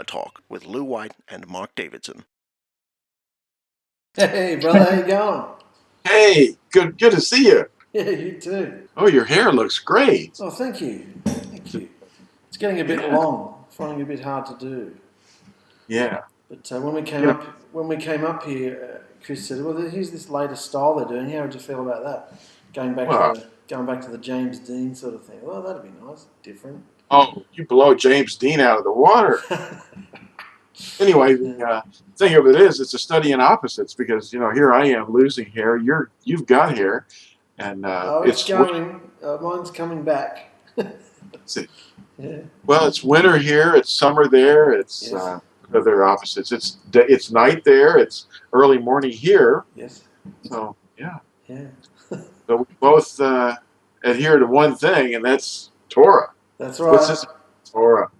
Talk with Lou White and Mark Davidson. Hey, brother, how you going? Hey, good to see you. Yeah, you too. Oh, your hair looks great. Oh, thank you. Thank you. It's getting a bit Yeah, long, finding it a bit hard to do. yeah. But when we came You know, up, here, Chris said, "Well, here's this latest style they're doing. How would you feel about that? well, Going back to the James Dean sort of thing. Well, that'd be nice, different." oh, you blow James Dean out of the water. Anyway, Yeah. the thing of it is, it's a study in opposites because here I am losing hair. You've got hair, and Oh, it's it's winter. going. Mine's coming back. Yeah. Well, it's winter here. It's summer there. It's Yes. they're opposites. It's night there. It's early morning here. Yes. So yeah. Yeah. So we both adhere to one thing, and that's Torah. That's What's right. this? Torah.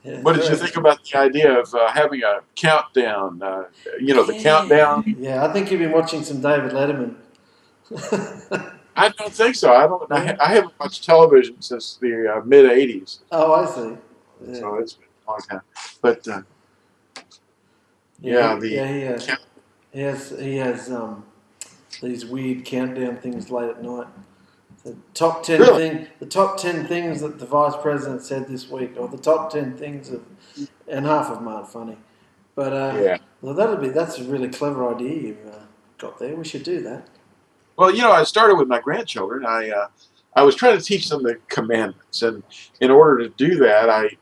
Yeah. What did you think about the idea of having a countdown? The Yeah. countdown. Yeah. I think you've been watching some David Letterman. I don't think so. I don't. No? I haven't watched television since the mid '80s, Oh, I see. Yeah. so it's been a long time. But Yeah, yeah, the count. he has these weird countdown things late at night. Really? The top 10 things that the vice president said this week, or the top 10 things of, and half of them aren't funny. But Yeah. well, that's a really clever idea you've got there. We should do that. Well, I started with my grandchildren. I was trying to teach them the commandments, and in order to do that, I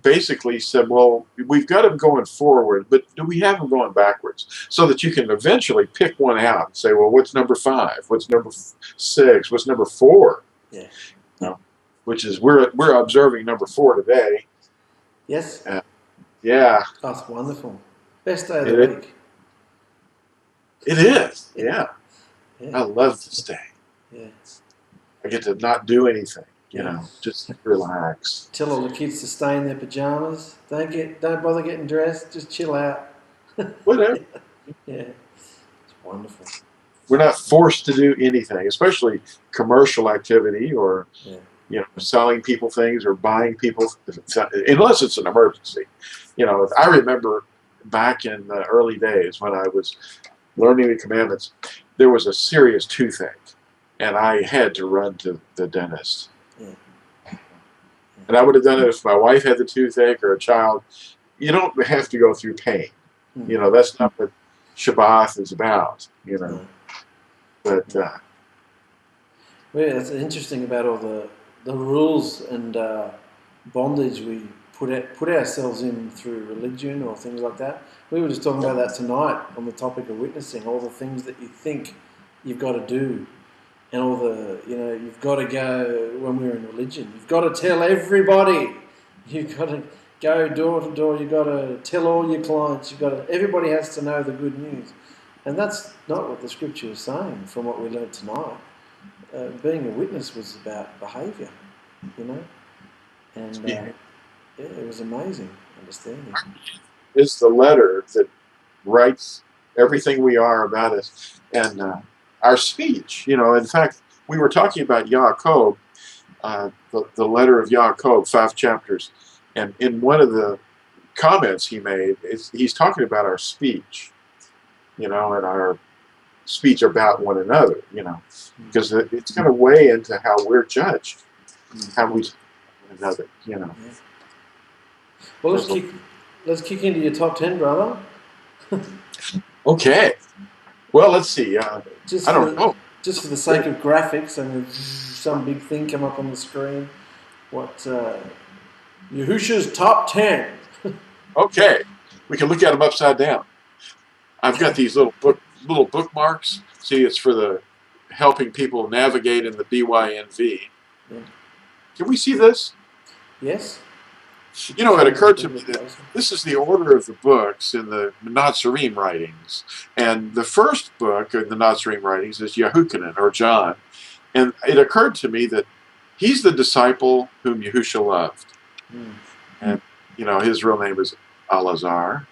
basically said, well, we've got them going forward, but do we have them going backwards so that you can eventually pick one out and say, well, what's number 5? What's number 6? What's number 4? Yeah. No, which is we're observing number 4 today. Yes. Yeah, That's wonderful. Best day of it, the it week. it is. Yeah, I Yeah. love this day. Yeah. I get to not do anything. Yeah. Just relax. Tell all the kids to stay in their pajamas. Don't bother getting dressed. Just chill out. Whatever. Yeah. It's wonderful. We're not forced to do anything, especially commercial activity or Yeah. selling people things or buying people, unless it's an emergency. I remember back in the early days when I was learning the commandments, there was a serious toothache, and I had to run to the dentist. Yeah. And I would have done it if my wife had the toothache or a child. You don't have to go through pain. That's not what Shabbat is about. No. But Well, yeah, that's interesting about all the rules and bondage we put ourselves in through religion or things like that. We were just talking about that tonight on the topic of witnessing. All the things that you think you've got to do, and all the you've got to go when we're in religion. You've got to tell everybody. You've got to go door to door. You've got to tell all your clients. Everybody has to know the good news, and that's not what the scripture is saying. From what we learned tonight. Being a witness was about behaviour, and yeah, it was amazing understanding. it's the letter that writes everything we are about us and our speech. In fact, we were talking about Yaakov, the letter of Yaakov, 5 chapters, and in one of the comments he made, he's talking about our speech, and our speech about one another, because it's going to weigh into how we're judged, how we speak to one another, Yeah. Well, let's kick into your top 10, brother. Okay. Well, let's see. I Just don't for know. just for the sake of graphics and some big thing come up on the screen. What Yahusha's top 10? Okay. We can look at them upside down. I've got these little bookmarks. See, it's for the helping people navigate in the BYNV. Yeah. Can we see this? Yes. It occurred to me that this is the order of the books in the Nazarene writings. And the first book in the Nazarene writings is Yahuchanan, or John. And it occurred to me that he's the disciple whom Yahusha loved. Mm. And, his real name is Alazar,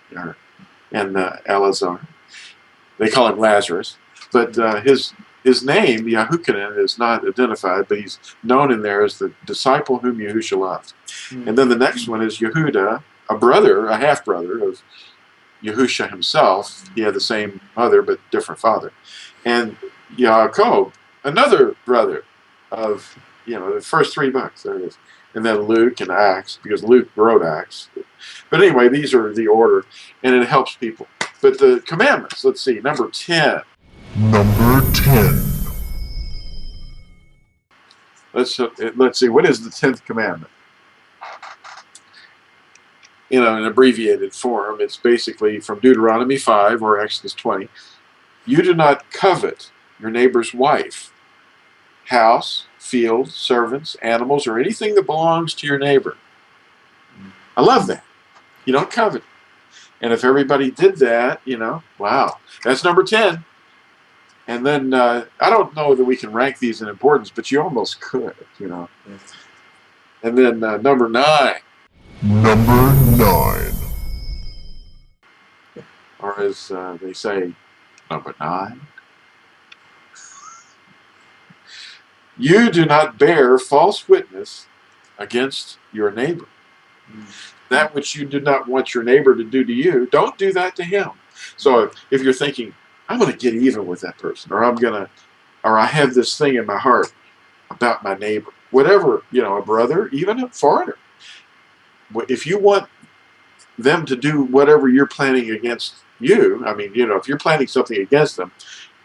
and Alazar. They call him Lazarus. But his his name, Yahuchanan, is not identified, but he's known in there as the disciple whom Yahusha loved. And then the next one is Yehuda, a brother, a half-brother of Yahusha himself. He had the same mother but different father. And Yaakov, another brother of, the first 3 books. There it is. And then Luke and Acts, because Luke wrote Acts. But anyway, these are the order, and it helps people. But the commandments, let's see, number 10. Number 10. Let's see, what is the 10th commandment? In an abbreviated form, it's basically from Deuteronomy 5 or Exodus 20. You do not covet your neighbor's wife, house, field, servants, animals, or anything that belongs to your neighbor. I love that. You don't covet. And if everybody did that, wow. That's number 10. And then, I don't know that we can rank these in importance, but you almost could, And then number 9. Number 9. Or as they say, number 9. You do not bear false witness against your neighbor. That which you do not want your neighbor to do to you, don't do that to him. So if you're thinking, I'm going to get even with that person, or I have this thing in my heart about my neighbor, whatever, a brother, even a foreigner. If you want them to do whatever you're planning against you, if you're planning something against them,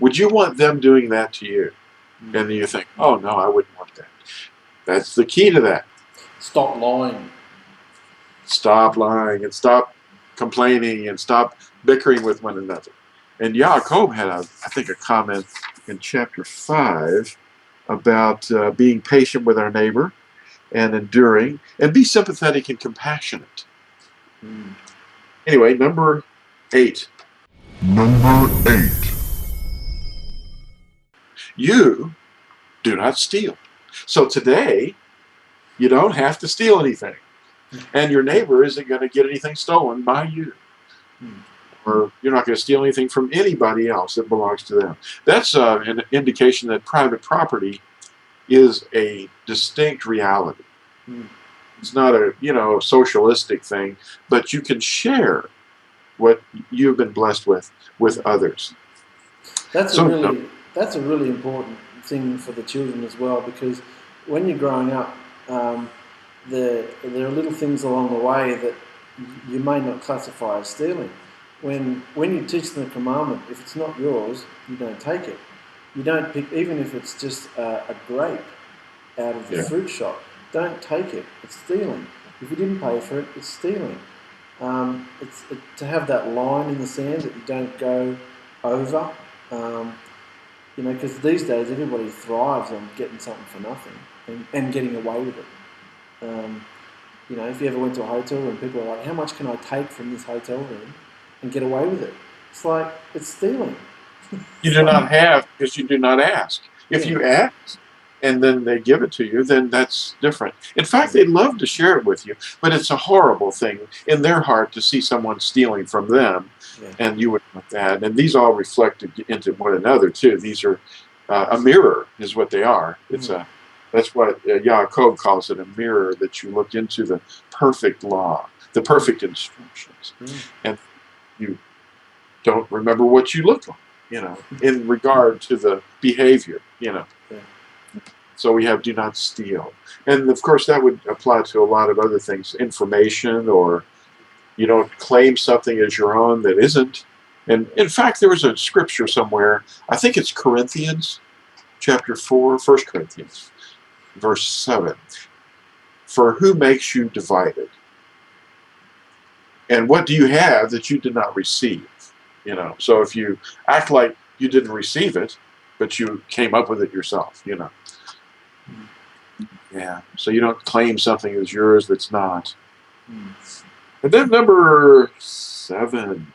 would you want them doing that to you? And then you think, oh no, I wouldn't want that. That's the key to that. Stop lying. Stop lying and stop complaining and stop bickering with one another. And Yaakov had, I think, a comment in chapter 5 about being patient with our neighbor and enduring, and be sympathetic and compassionate. Anyway, number 8. Number 8. You do not steal. So today, you don't have to steal anything. And your neighbor isn't going to get anything stolen by you. Or you're not going to steal anything from anybody else that belongs to them. That's an indication that private property is a distinct reality. It's not a socialistic thing, but you can share what you've been blessed with others. That's a really important thing for the children as well, because when you're growing up, there are little things along the way that you may not classify as stealing. When you teach them the commandment, if it's not yours, you don't take it. You don't pick, even if it's just a grape out of the fruit shop. Don't take it. It's stealing. If you didn't pay for it, it's stealing. To have that line in the sand that you don't go over. Because these days everybody thrives on getting something for nothing and getting away with it. If you ever went to a hotel room, people are like, how much can I take from this hotel room and get away with it? It's like, it's stealing. You do not have because you do not ask. If you ask and then they give it to you, then that's different. In fact, they'd love to share it with you, but it's a horrible thing in their heart to see someone stealing from them, and you wouldn't want that. And these all reflect into one another, too. These are a mirror is what they are. It's that's what Yaakov calls it, a mirror that you look into the perfect law, the perfect instructions. And you don't remember what you look like, in regard to the behavior, So we have do not steal. And of course that would apply to a lot of other things, information, or you don't claim something as your own that isn't. And in fact, there was a scripture somewhere, I think it's Corinthians chapter 4, 1 Corinthians, verse 7. For who makes you divided? And what do you have that you did not receive? So if you act like you didn't receive it, but you came up with it yourself, Yeah, so you don't claim something as yours that's not. And then number 7.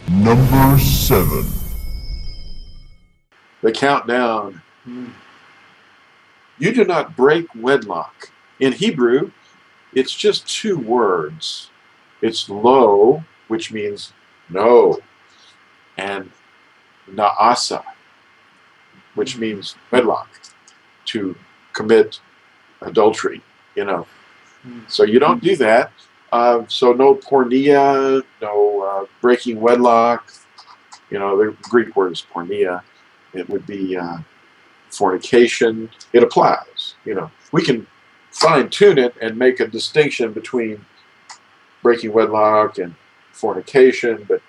Number 7. The countdown. You do not break wedlock. In Hebrew, it's just 2 words. It's lo, which means no, and naasa, which means wedlock, to commit adultery, you know. So you don't do that. So no porneia, no breaking wedlock. You know, the Greek word is porneia. It would be fornication. It applies, you know. We can fine-tune it and make a distinction between breaking wedlock and fornication, but,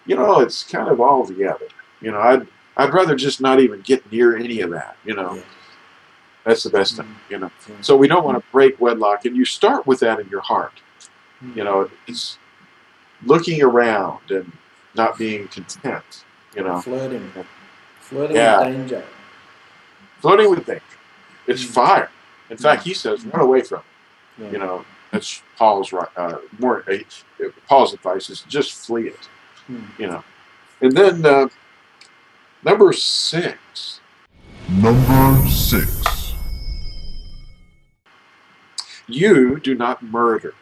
you know, it's kind of all together. You know, I'd rather just not even get near any of that, you know. That's the best thing, you know. So we don't want to break wedlock, and you start with that in your heart. You know, it's looking around and not being content, you know. Flirting with danger. Flirting with danger. It's fire. In fact, he says, run away from it. Yeah. You know, that's Paul's Paul's advice is just flee it. You know. And then number 6. Number 6. You do not murder.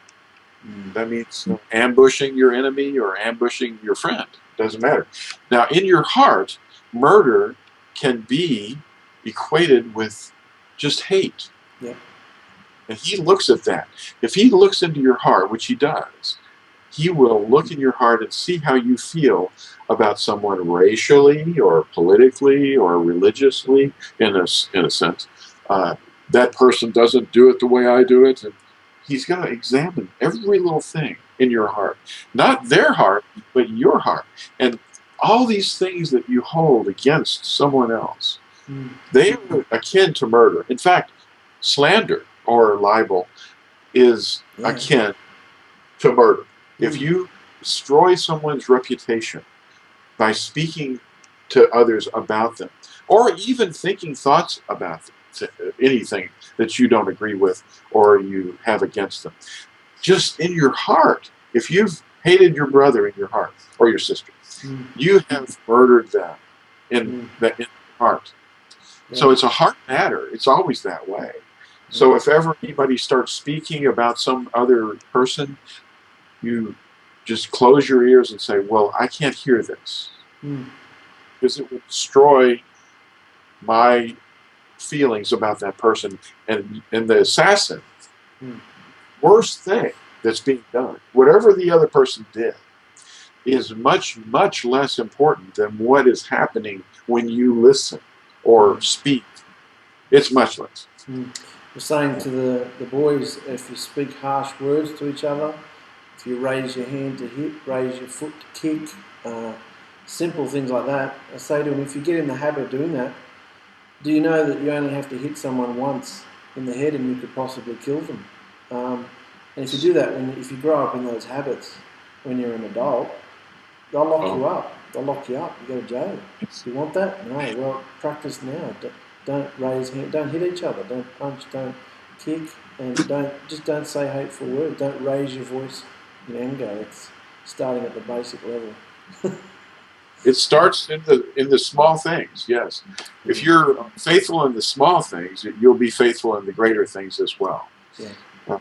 That means ambushing your enemy or ambushing your friend. Doesn't matter. Now, in your heart, murder can be equated with just hate. Yeah. And he looks at that. If he looks into your heart, which he does, he will look in your heart and see how you feel about someone racially or politically or religiously, in a sense. That person doesn't do it the way I do it. And he's going to examine every little thing in your heart. Not their heart, but your heart. And all these things that you hold against someone else, they are akin to murder. In fact, slander or libel is akin to murder. If you destroy someone's reputation by speaking to others about them, or even thinking thoughts about them, anything that you don't agree with or you have against them, just in your heart, if you've hated your brother in your heart or your sister, you have murdered them in your heart. So it's a heart matter. It's always that way. So if ever anybody starts speaking about some other person, you just close your ears and say, well, I can't hear this. Because it will destroy my feelings about that person. And the assassin, worst thing that's being done, whatever the other person did, is much, much less important than what is happening when you listen or speak. It's much less. We're saying to the boys, if you speak harsh words to each other, if you raise your hand to hit, raise your foot to kick, simple things like that, I say to them, if you get in the habit of doing that, do you know that you only have to hit someone once in the head and you could possibly kill them? And if you do that, if you grow up in those habits when you're an adult, they'll lock you up. They'll lock you up. You go to jail. Do you want that? No. Well, practice now. Don't raise hand. Don't hit each other. Don't punch. Don't kick. And don't say hateful words. Don't raise your voice in anger. It's starting at the basic level. It starts in the small things. Yes, if you're faithful in the small things, you'll be faithful in the greater things as well. Yeah.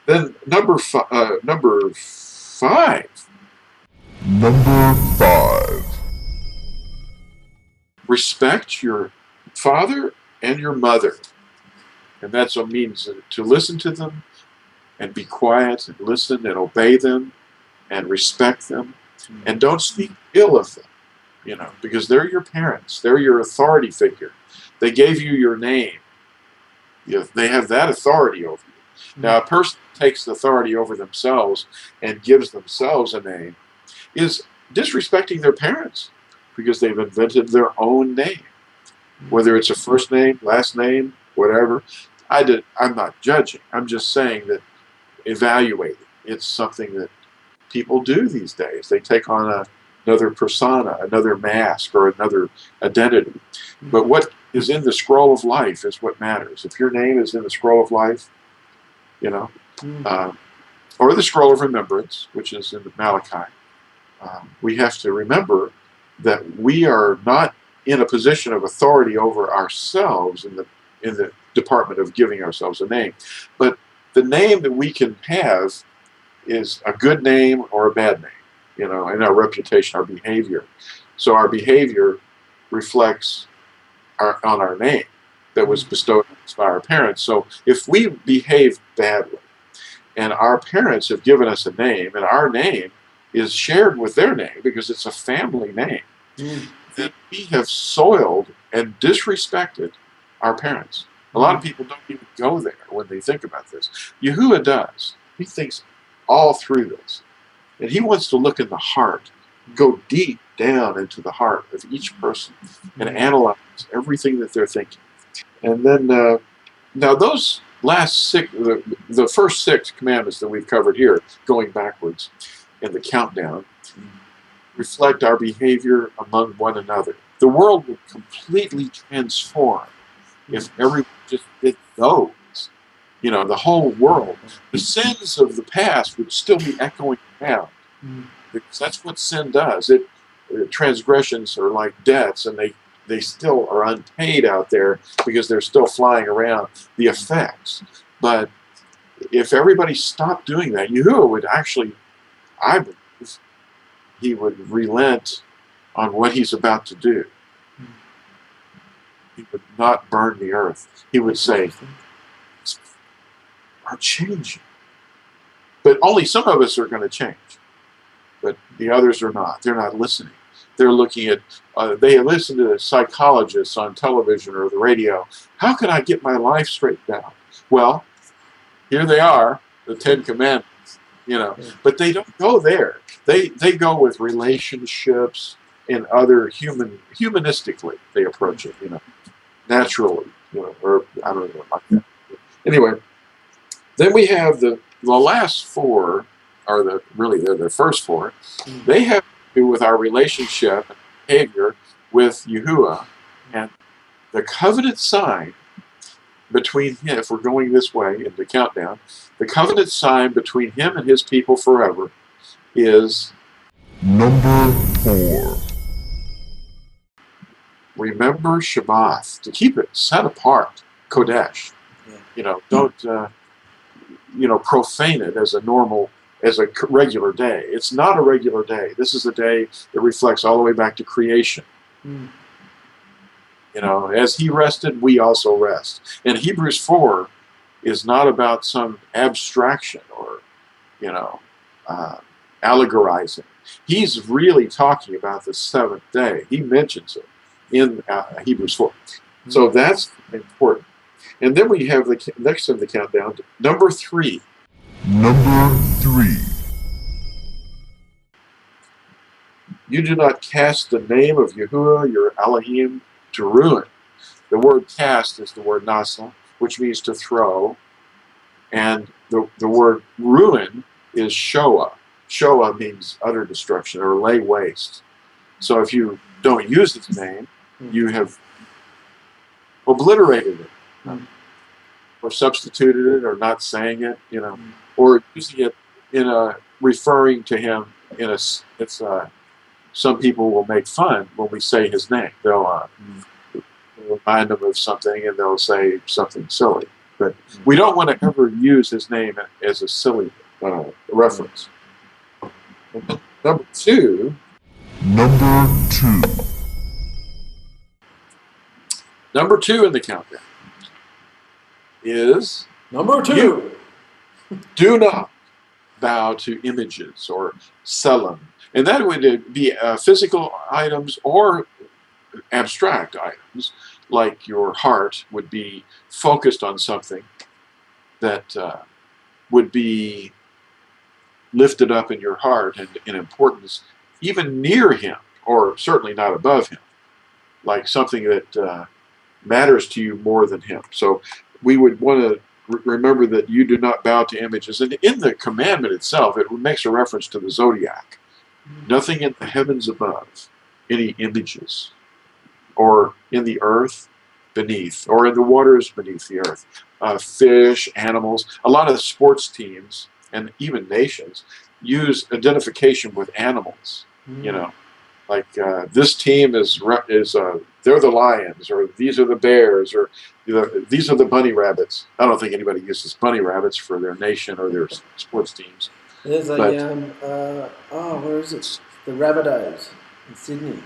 Then number 5. Number 5. Respect your father and your mother. And that's what it means to listen to them and be quiet and listen and obey them and respect them. And don't speak ill of them, you know, because they're your parents. They're your authority figure. They gave you your name. You know, they have that authority over you. Now, a person who takes the authority over themselves and gives themselves a name is disrespecting their parents because they've invented their own name. Whether it's a first name, last name, whatever. I'm not judging. I'm just saying that evaluating. It's something that people do these days. They take on another persona, another mask, or another identity. But what is in the scroll of life is what matters. If your name is in the scroll of life, you know, or the scroll of remembrance, which is in the Malachi, we have to remember that we are not in a position of authority over ourselves in the department of giving ourselves a name. But the name that we can have is a good name or a bad name, you know, and our reputation, our behavior. So our behavior reflects on our name that was bestowed on us by our parents. So if we behave badly, and our parents have given us a name, and our name is shared with their name because it's a family name, then we have soiled and disrespected our parents. A lot of people don't even go there when they think about this. Yahuwah does. He thinks all through this. And he wants to look in the heart, go deep down into the heart of each person and analyze everything that they're thinking. And then, now those last six, the first 6 commandments that we've covered here, going backwards in the countdown, reflect our behavior among one another. The world would completely transform if everyone just did those. You know, the whole world. The sins of the past would still be echoing around. Because that's what sin does. Transgressions are like debts, and they still are unpaid out there because they're still flying around, the effects. But if everybody stopped doing that, Yahuwah would actually, I believe, he would relent on what he's about to do. He would not burn the earth. He would say, are changing. But only some of us are going to change. But the others are not. They're not listening. They're looking at, they listen to psychologists on television or the radio. How can I get my life straightened out? Well, here they are, the 10 Commandments, you know. But they don't go there. They go with relationships and other humanistically they approach it, you know, naturally, you know, or I don't know, like that. Anyway, then we have the last 4, or they're the first 4. They have to do with our relationship and behavior with Yahuwah, and the covenant sign between him, if we're going this way in the countdown, the covenant sign between him and his people forever is Number 4. Remember Shabbat, to keep it set apart, Kodesh. You know, don't profane it as a regular day. It's not a regular day. This is a day that reflects all the way back to creation. You know, as he rested, we also rest. And Hebrews 4 is not about some abstraction or, you know, allegorizing. He's really talking about the 7th day. He mentions it in Hebrews 4. So that's important. And then we have the next in the countdown, number 3. Number 3. You do not cast the name of Yahuwah, your Elohim, to ruin. The word cast is the word nasa, which means to throw. And the word ruin is shoah. Shoah means utter destruction or lay waste. So if you don't use his name, you have obliterated it. Or substituted it, or not saying it, you know, or using it in a referring to him in a. Some people will make fun when we say his name. They'll remind them of something, and they'll say something silly. But we don't want to ever use his name as a silly reference. Number 2. Number 2. Number 2 in the countdown is number 2. Do not bow to images or selim. And that would be physical items or abstract items, like your heart would be focused on something that would be lifted up in your heart and in importance, even near him, or certainly not above him, like something that matters to you more than him. So we would want to remember that you do not bow to images. And in the commandment itself, it makes a reference to the zodiac. Nothing in the heavens above, any images, or in the earth beneath, or in the waters beneath the earth. Fish, animals. A lot of sports teams, and even nations, use identification with animals. You know, like this team is they're the lions, or these are the bears, or these are the bunny rabbits. I don't think anybody uses bunny rabbits for their nation or their sports teams. There's where is it? The Rabbitohs in Sydney.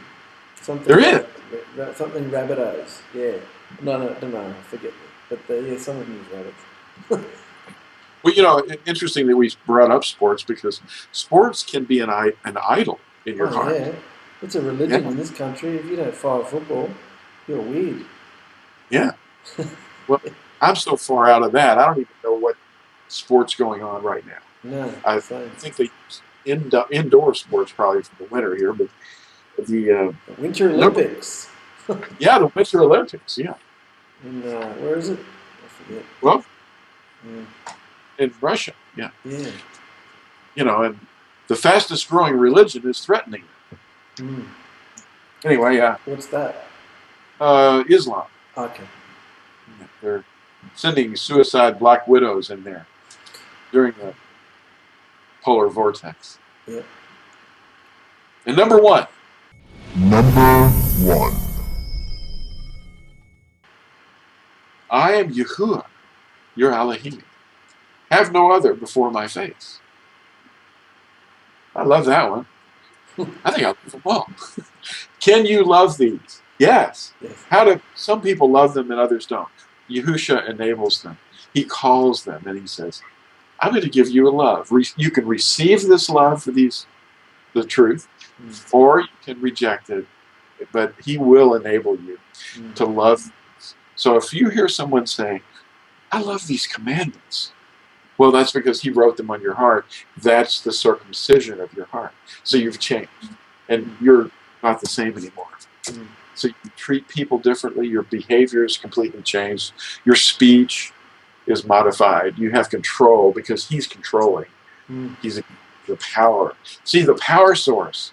Something There is. something Rabbitohs. Yeah. No, I don't know. Forget it. But yeah, some of them use rabbits. Well, you know, interesting that we brought up sports because sports can be an idol in your Oh heart. yeah, it's a religion in this country. If you don't follow football, you're weird. Yeah. Well, I'm so far out of that. I don't even know what sports going on right now. No, I same. think they use indoor sports probably for the winter here, but the The Winter number, Olympics. yeah, the Winter Olympics, yeah. And where is it? I forget. Well, Mm. in Russia, yeah. Yeah. You know, and the fastest growing religion is threatening it. Mm. Anyway, yeah, What's that? Islam. Okay. They're sending suicide black widows in there during the polar vortex. Yeah. And number one. Number 1. I am Yahuwah, your Elohim. Have no other before my face. I love that one. I think I love them all. Can you love these? Yes. Yes. How do some people love them and others don't? Yahusha enables them. He calls them and he says, I'm going to give you a love. You can receive this love for the truth, or you can reject it, but he will enable you to love. So if you hear someone saying, I love these commandments, well, that's because he wrote them on your heart. That's the circumcision of your heart. So you've changed, and you're not the same anymore. So you treat people differently. Your behavior is completely changed. Your speech is modified. You have control because he's controlling. He's the power. See, the power source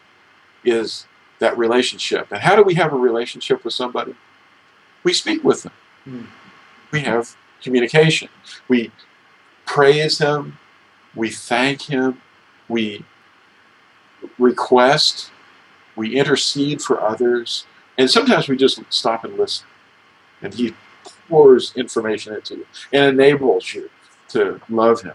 is that relationship. And how do we have a relationship with somebody? We speak with them. We have communication. We praise him. We thank him. We request. We intercede for others. And sometimes we just stop and listen. And he pours information into you and enables you to love him.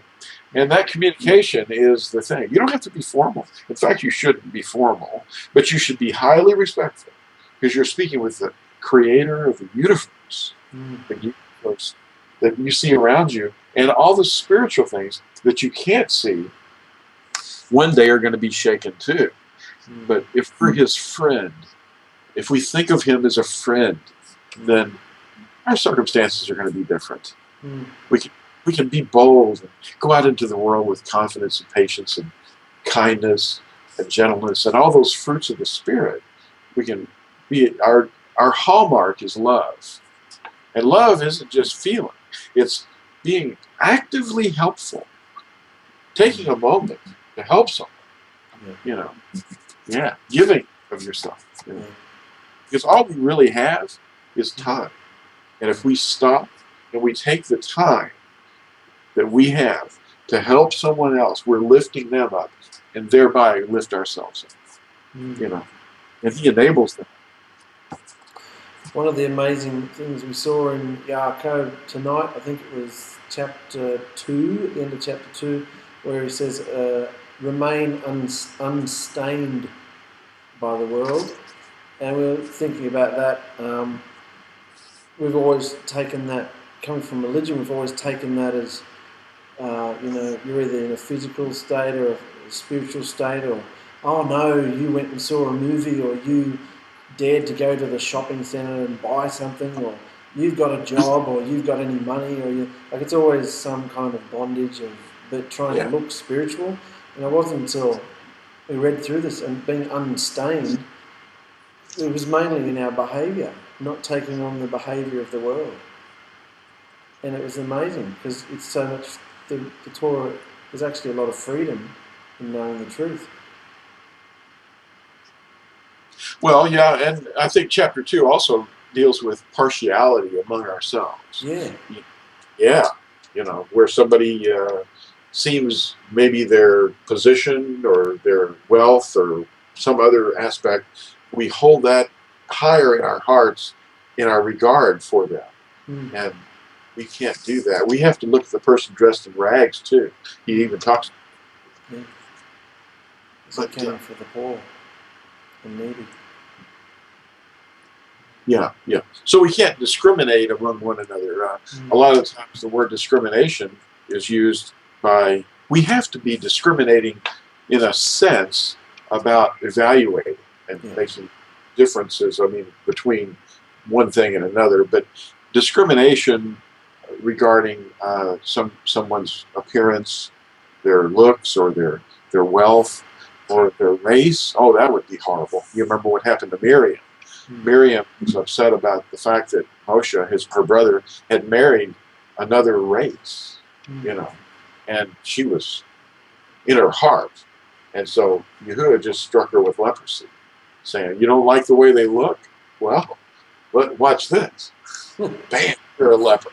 And that communication is the thing. You don't have to be formal. In fact, you shouldn't be formal, but you should be highly respectful because you're speaking with the creator of the universe, the universe that you see around you, and all the spiritual things that you can't see one day are going to be shaken too. But if we're his friend, if we think of him as a friend, then our circumstances are going to be different. We can be bold and go out into the world with confidence and patience and kindness and gentleness and all those fruits of the Spirit. We can be our hallmark is love. And love isn't just feeling. It's being actively helpful. Taking a moment to help someone. You know. Yeah. Giving of yourself. You know. Because all we really have is time. And if we stop and we take the time that we have to help someone else, we're lifting them up and thereby lift ourselves up. You know. And he enables them. One of the amazing things we saw in Yaakov tonight, I think it was chapter 2, the end of chapter 2, where he says, remain unstained by the world. And we were thinking about that. We've always taken that, coming from religion, we've always taken that as, you're either in a physical state or a spiritual state, or, oh no, you went and saw a movie, or you dared to go to the shopping centre and buy something, or you've got a job, or you've got any money, or it's always some kind of bondage of trying to look spiritual. And it wasn't until we read through this and being unstained, it was mainly in our behaviour, not taking on the behaviour of the world. And it was amazing because it's so much, the Torah, there's actually a lot of freedom in knowing the truth. Well, yeah, and I think chapter 2 also deals with partiality among ourselves. Yeah. Yeah, where somebody seems maybe their position or their wealth or some other aspect, we hold that higher in our hearts in our regard for them. And we can't do that. We have to look at the person dressed in rags too. He even talks. Yeah. It's caring for the poor and needy. Yeah, yeah. So we can't discriminate among one another. A lot of times the word discrimination is used by, we have to be discriminating in a sense about evaluating and making differences, I mean, between one thing and another. But discrimination regarding someone's appearance, their looks, or their wealth, or their race, oh, that would be horrible. You remember what happened to Miriam? Miriam was upset about the fact that Moshe, her brother, had married another race, and she was in her heart. And so Yahuwah just struck her with leprosy, saying, you don't like the way they look? Well, watch this. Bam, you're a leper.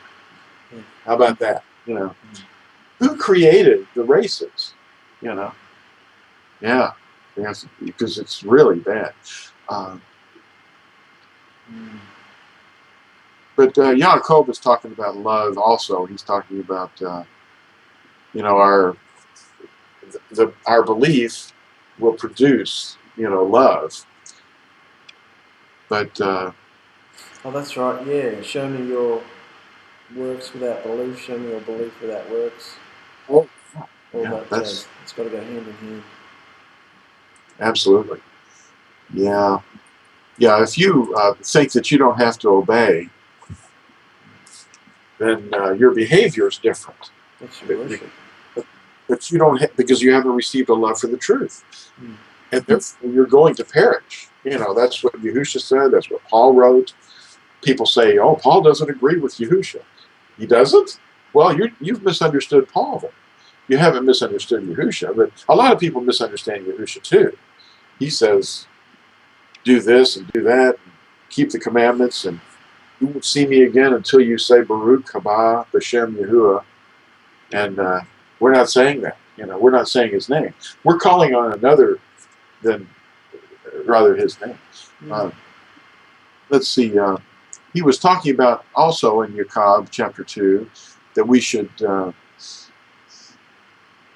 How about that? Who created the races? Yeah, because it's really bad. But Yaakov is talking about love also. He's talking about, our belief will produce, love. But oh, that's right. Yeah, show me your works without belief. Show me your belief without works. Oh, all that jazz. It's got to go hand in hand. Absolutely. Yeah. Yeah. If you think that you don't have to obey, then your behavior is different. That's your worship. But you don't because you haven't received a love for the truth, and therefore you're going to perish. That's what Yahusha said. That's what Paul wrote. People say, "Oh, Paul doesn't agree with Yahusha." He doesn't. Well, you've misunderstood Paul. Then. You haven't misunderstood Yahusha, but a lot of people misunderstand Yahusha too. He says, "Do this and do that, and keep the commandments, and you won't see me again until you say Baruch haba b'shem Yahuwah." And we're not saying that. We're not saying his name. We're calling on another than rather his name. Let's see. He was talking about also in Yaakov chapter 2 that we should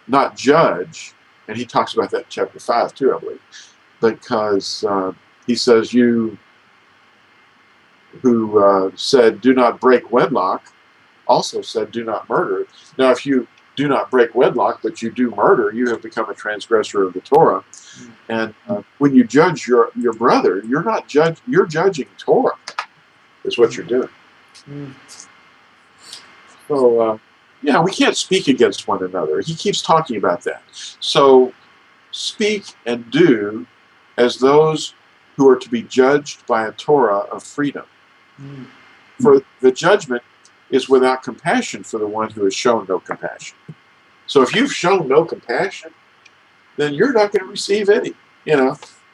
not judge, and he talks about that in chapter 5 too, I believe, because he says, you who said do not break wedlock also said do not murder. Now if you do not break wedlock but you do murder, you have become a transgressor of the Torah. And when you judge your brother, you're judging Torah is what you're doing. So yeah, we can't speak against one another. He keeps talking about that. So speak and do as those who are to be judged by a Torah of freedom. For the judgment is without compassion for the one who has shown no compassion. So if you've shown no compassion, then you're not going to receive any.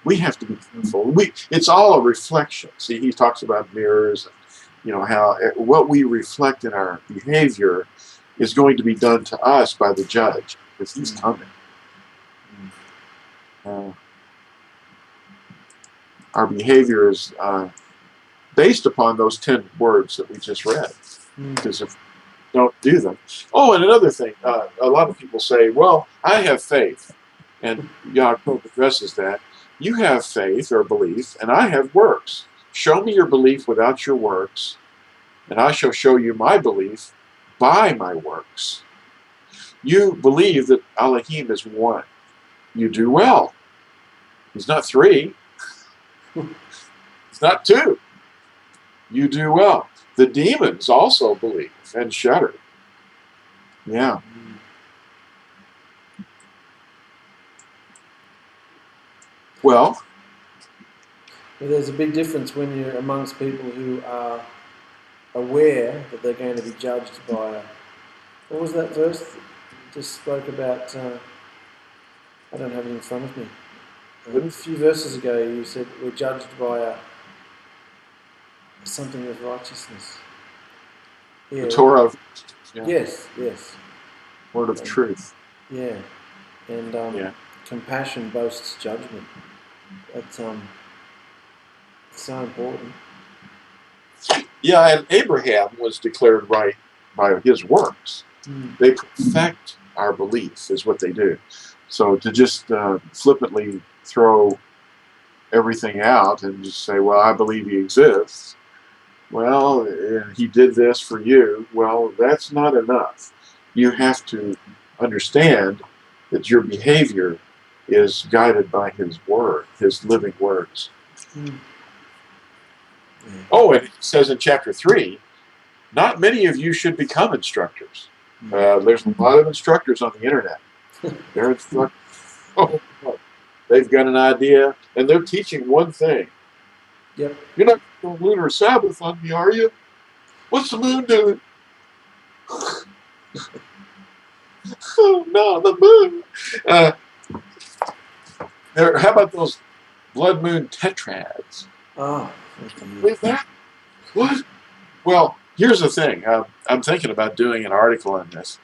We have to be careful. It's all a reflection. See, he talks about mirrors, and how what we reflect in our behavior is going to be done to us by the judge, because he's coming. Our behavior is based upon those 10 words that we just read. Because if we don't do them. Oh, and another thing, a lot of people say, well, I have faith. And Yaakov addresses that. You have faith or belief, and I have works. Show me your belief without your works, and I shall show you my belief by my works. You believe that Elohim is one. You do well. He's not 3. He's not 2. You do well. The demons also believe and shudder. Yeah. Well, there's a big difference when you're amongst people who are aware that they're going to be judged by what was that verse that just spoke about? I don't have it in front of me. A few verses ago you said we're judged by something of righteousness. Yeah. The Torah of Yes. word of truth. Yeah. And compassion boasts judgment. That's so important. Yeah, and Abraham was declared right by his works. They perfect our belief is what they do. So to just flippantly throw everything out and just say, well, I believe he exists. Well, he did this for you. Well, that's not enough. You have to understand that your behavior is guided by his word, his living words. Mm. Oh, and it says in chapter 3, not many of you should become instructors. There's a lot of instructors on the internet. They're instructors. Oh, they've got an idea, and they're teaching one thing. Yep. You're not going to lunar Sabbath on me, are you? What's the moon doing? Oh, no, the moon. How about those blood moon tetrads? Oh, Believe that? What? Well, here's the thing. I'm thinking about doing an article on this.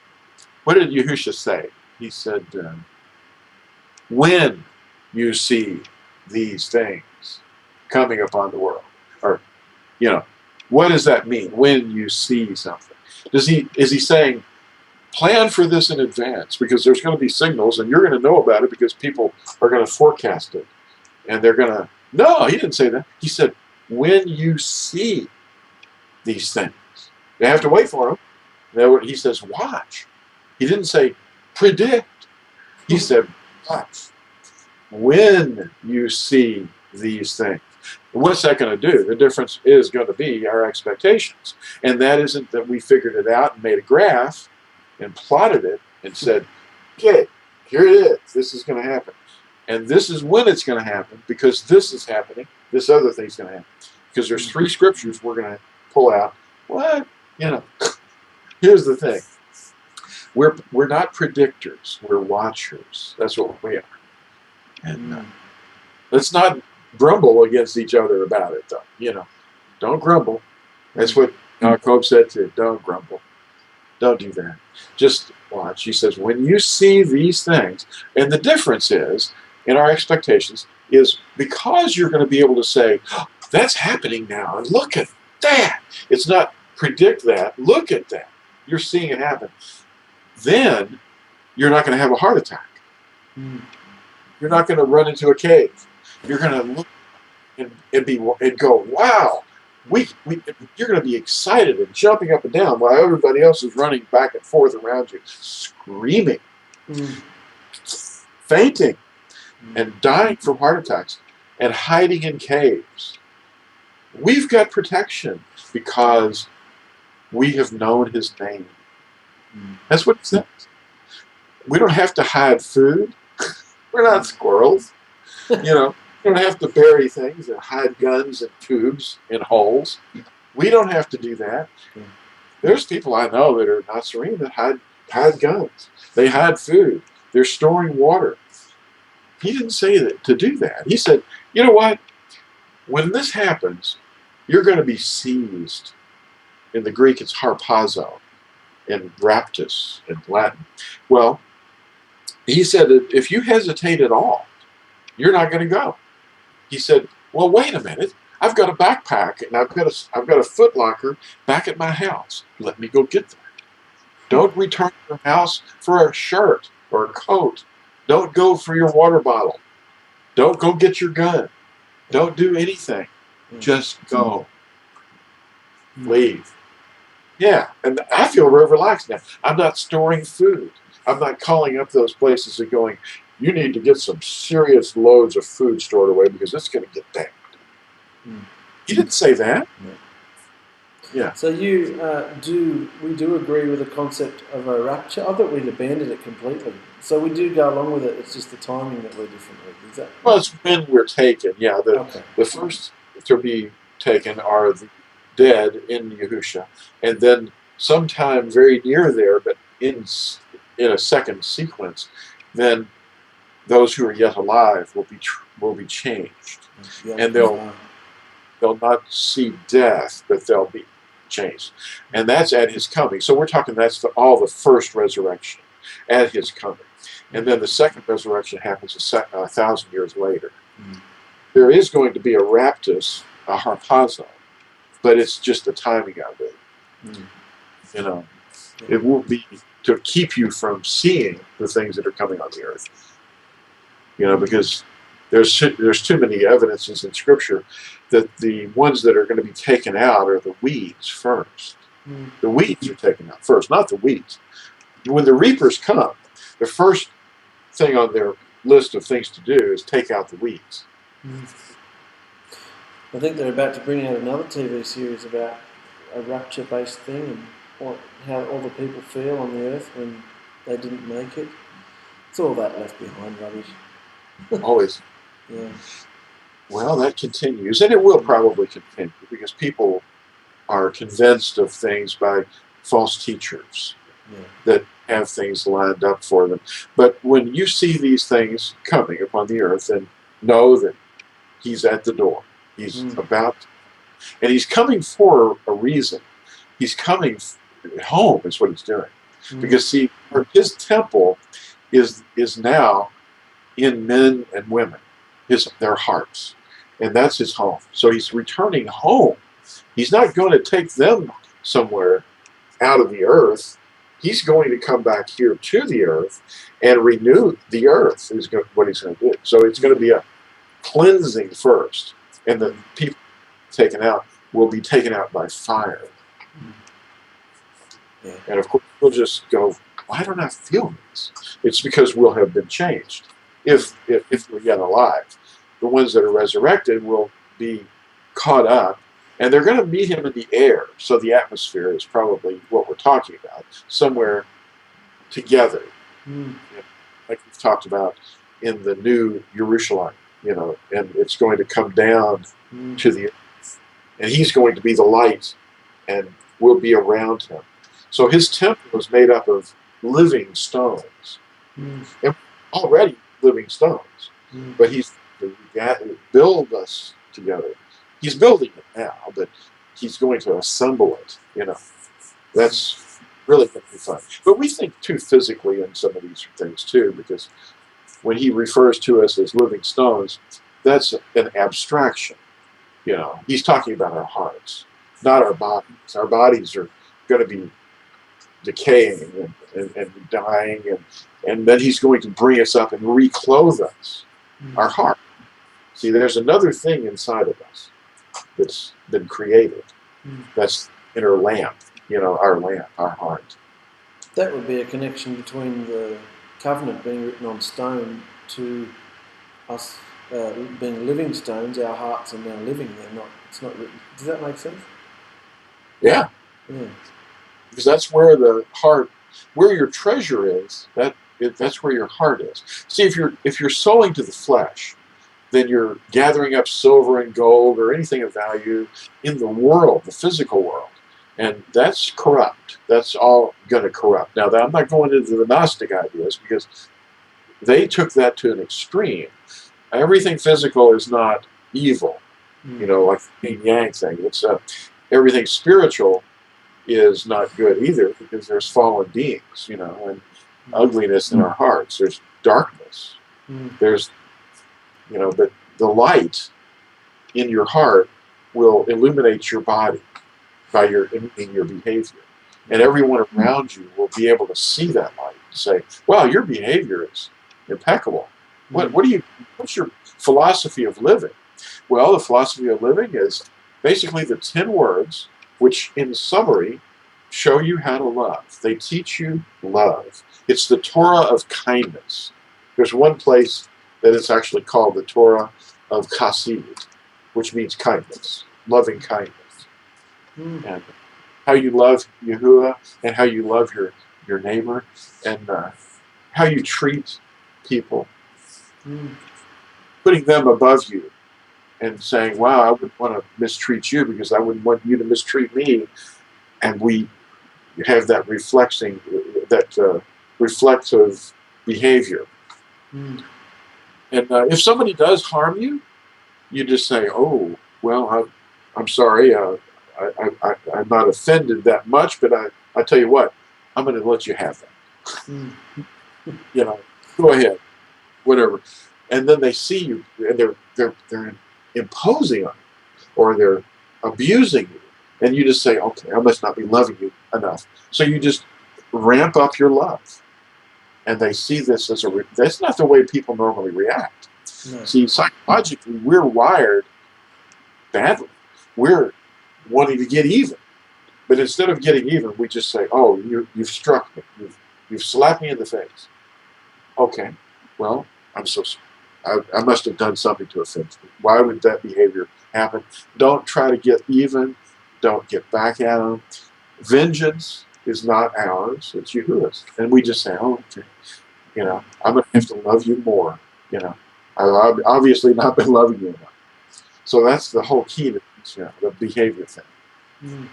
What did Yahusha say? He said, when you see these things coming upon the world, or, what does that mean? When you see something, is he saying, plan for this in advance because there's going to be signals and you're going to know about it because people are going to forecast it, and they're going to. No, he didn't say that. He said, when you see these things, you have to wait for them. He says, watch. He didn't say predict. He said, watch. When you see these things. What's that going to do? The difference is going to be our expectations. And that isn't that we figured it out and made a graph and plotted it and said, okay, here it is. This is going to happen. And this is when it's going to happen because this is happening. This other thing's going to happen. Because there's 3 scriptures we're going to pull out. What? Here's the thing. We're not predictors. We're watchers. That's what we are. And let's not grumble against each other about it, though. Don't grumble. That's what Cobb said too. Don't grumble. Don't do that. Just watch. He says, when you see these things, and the difference is, in our expectations, is because you're going to be able to say, oh, that's happening now, and look at that. It's not predict that. Look at that. You're seeing it happen. Then you're not going to have a heart attack. You're not going to run into a cave. You're going to look and go, wow. You're going to be excited and jumping up and down while everybody else is running back and forth around you, screaming, fainting, and dying from heart attacks, and hiding in caves. We've got protection because we have known his name. That's what it says. We don't have to hide food. We're not squirrels. We don't have to bury things and hide guns and tubes in holes. We don't have to do that. There's people I know that are not serene that hide guns. They hide food. They're storing water. He didn't say that to do that. He said, you know what? When this happens, you're going to be seized. In the Greek, it's harpazo. In raptus, in Latin. Well, he said that if you hesitate at all, you're not going to go. He said, well, wait a minute. I've got a backpack and I've got a foot locker back at my house. Let me go get that. Don't return to your house for a shirt or a coat. Don't go for your water bottle. Don't go get your gun. Don't do anything. Just go. Leave. Yeah, and I feel real relaxed now. I'm not storing food. I'm not calling up those places and going, you need to get some serious loads of food stored away because it's going to get bad. He didn't say that. Yeah. So we do agree with the concept of a rapture? I thought we'd abandoned it completely. So we do go along with it. It's just the timing that we're different with. Is that? Well, it's when we're taken. Yeah. The first to be taken are the dead in Yahusha, and then sometime very near there, but in a second sequence, then those who are yet alive will be changed, and they'll not see death, but they'll be changed, and that's at his coming. So we're talking that's all the first resurrection at his coming, and then the second resurrection happens 1,000 years later. There is going to be a raptus, a harpazo, but it's just the timing of it. It will be to keep you from seeing the things that are coming on the earth. Because There's too many evidences in Scripture that the ones that are going to be taken out are the weeds first. Mm. The weeds are taken out first, not the weeds. When the reapers come, the first thing on their list of things to do is take out the weeds. Mm. I think they're about to bring out another TV series about a rapture-based thing and how all the people feel on the earth when they didn't make it. It's all that left behind rubbish. Always. Yeah. Well, that continues, and it will probably continue because people are convinced of things by false teachers that have things lined up for them. But when you see these things coming upon the earth, and know that he's at the door, he's about, and he's coming for a reason. He's coming home is what he's doing. Because see, his temple is now in men and women, their hearts. And that's his home. So he's returning home. He's not going to take them somewhere out of the earth. He's going to come back here to the earth and renew the earth is what he's going to do. So it's going to be a cleansing first. And the people taken out will be taken out by fire. Yeah. And of course, we'll just go, why don't I feel this? It's because we'll have been changed if we're yet alive. The ones that are resurrected will be caught up, and they're going to meet him in the air. So the atmosphere is probably what we're talking about, somewhere together, like we've talked about in the new Jerusalem, and it's going to come down to the earth, and he's going to be the light, and we'll be around him. So his temple is made up of living stones, and already living stones, but he's to build us together. He's building it now, but he's going to assemble it. That's really going to be fun. But we think too physically in some of these things too, because when he refers to us as living stones, that's an abstraction. He's talking about our hearts, not our bodies. Our bodies are going to be decaying and dying, and then he's going to bring us up and reclothe us. Our heart. See, there's another thing inside of us that's been created. That's inner lamp, our lamp, our heart. That would be a connection between the covenant being written on stone to us being living stones. Our hearts are now living there. It's not written. Does that make sense? Yeah. Because that's where the heart, where your treasure is. That's where your heart is. See, if you're sowing to the flesh, then you're gathering up silver and gold or anything of value in the world, the physical world. And that's corrupt. That's all going to corrupt. Now, I'm not going into the Gnostic ideas because they took that to an extreme. Everything physical is not evil, like the yin-yang thing. It's everything spiritual is not good either because there's fallen beings, and ugliness in our hearts. There's darkness. There's but the light in your heart will illuminate your body by in your behavior. And everyone around you will be able to see that light and say, wow, your behavior is impeccable. What's your philosophy of living? Well, the philosophy of living is basically the 10 words, which in summary show you how to love. They teach you love. It's the Torah of kindness. There's one place that it's actually called the Torah of Chesed, which means kindness, loving kindness. And how you love Yahuwah and how you love your neighbor and how you treat people. Putting them above you and saying, wow, I wouldn't want to mistreat you because I wouldn't want you to mistreat me. And we have that reflective behavior. And if somebody does harm you, you just say, oh, well, I'm sorry. I'm not offended that much, but I tell you what, I'm going to let you have that. Go ahead, whatever. And then they see you, and they're imposing on you, or they're abusing you, and you just say, okay, I must not be loving you enough. So you just ramp up your love. And they see this as that's not the way people normally react. No. See, psychologically, we're wired badly. We're wanting to get even. But instead of getting even, we just say, oh, you've struck me. You've slapped me in the face. Okay, well, I'm so sorry. I must have done something to offend you. Why would that behavior happen? Don't try to get even. Don't get back at them. Vengeance is not ours. It's Yahuwah's. And we just say, oh, okay. You know, I'm going to have to love you more. You know, I've obviously not been loving you enough. So that's the whole key to this, the behavior thing. Mm.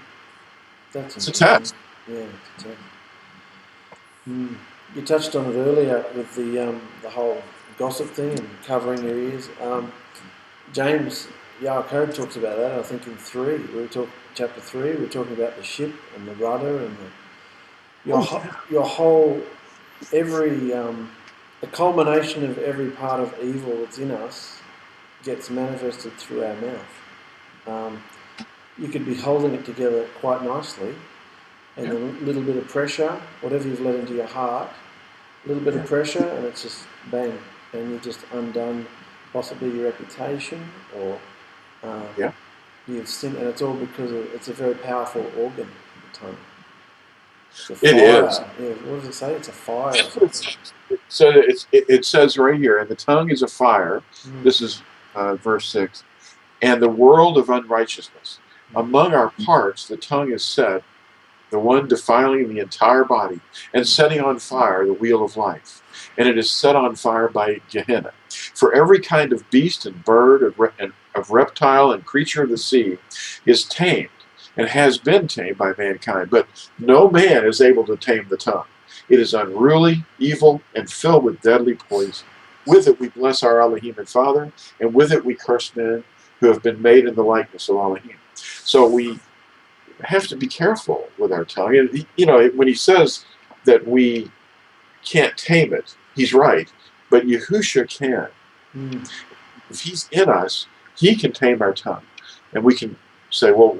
That's it's a test. Yeah, it's a test. Mm. You touched on it earlier with the whole gossip thing and covering your ears. James Yaakov talks about that. I think in chapter 3, we're talking about the ship and the rudder and your whole the culmination of every part of evil that's in us gets manifested through our mouth. You could be holding it together quite nicely, and a little bit of pressure, whatever you've let into your heart, a little bit of pressure, and it's just bang, and you've just undone possibly your reputation, or you've sinned, and it's all because it's a very powerful organ, the tongue. It's a fire. It is. Yeah, what does it say? It's a fire. Or something. So it says right here, and the tongue is a fire. This is verse 6. And the world of unrighteousness. Among our parts, the tongue is set, the one defiling the entire body, and setting on fire the wheel of life. And it is set on fire by Gehenna. For every kind of beast and bird, of reptile and creature of the sea is tamed, and has been tamed by mankind. But no man is able to tame the tongue. It is unruly, evil, and filled with deadly poison. With it we bless our Elohim and Father, and with it we curse men who have been made in the likeness of Elohim. So we have to be careful with our tongue. And, when he says that we can't tame it, he's right. But Yahusha can. If he's in us, he can tame our tongue. And we can say, well,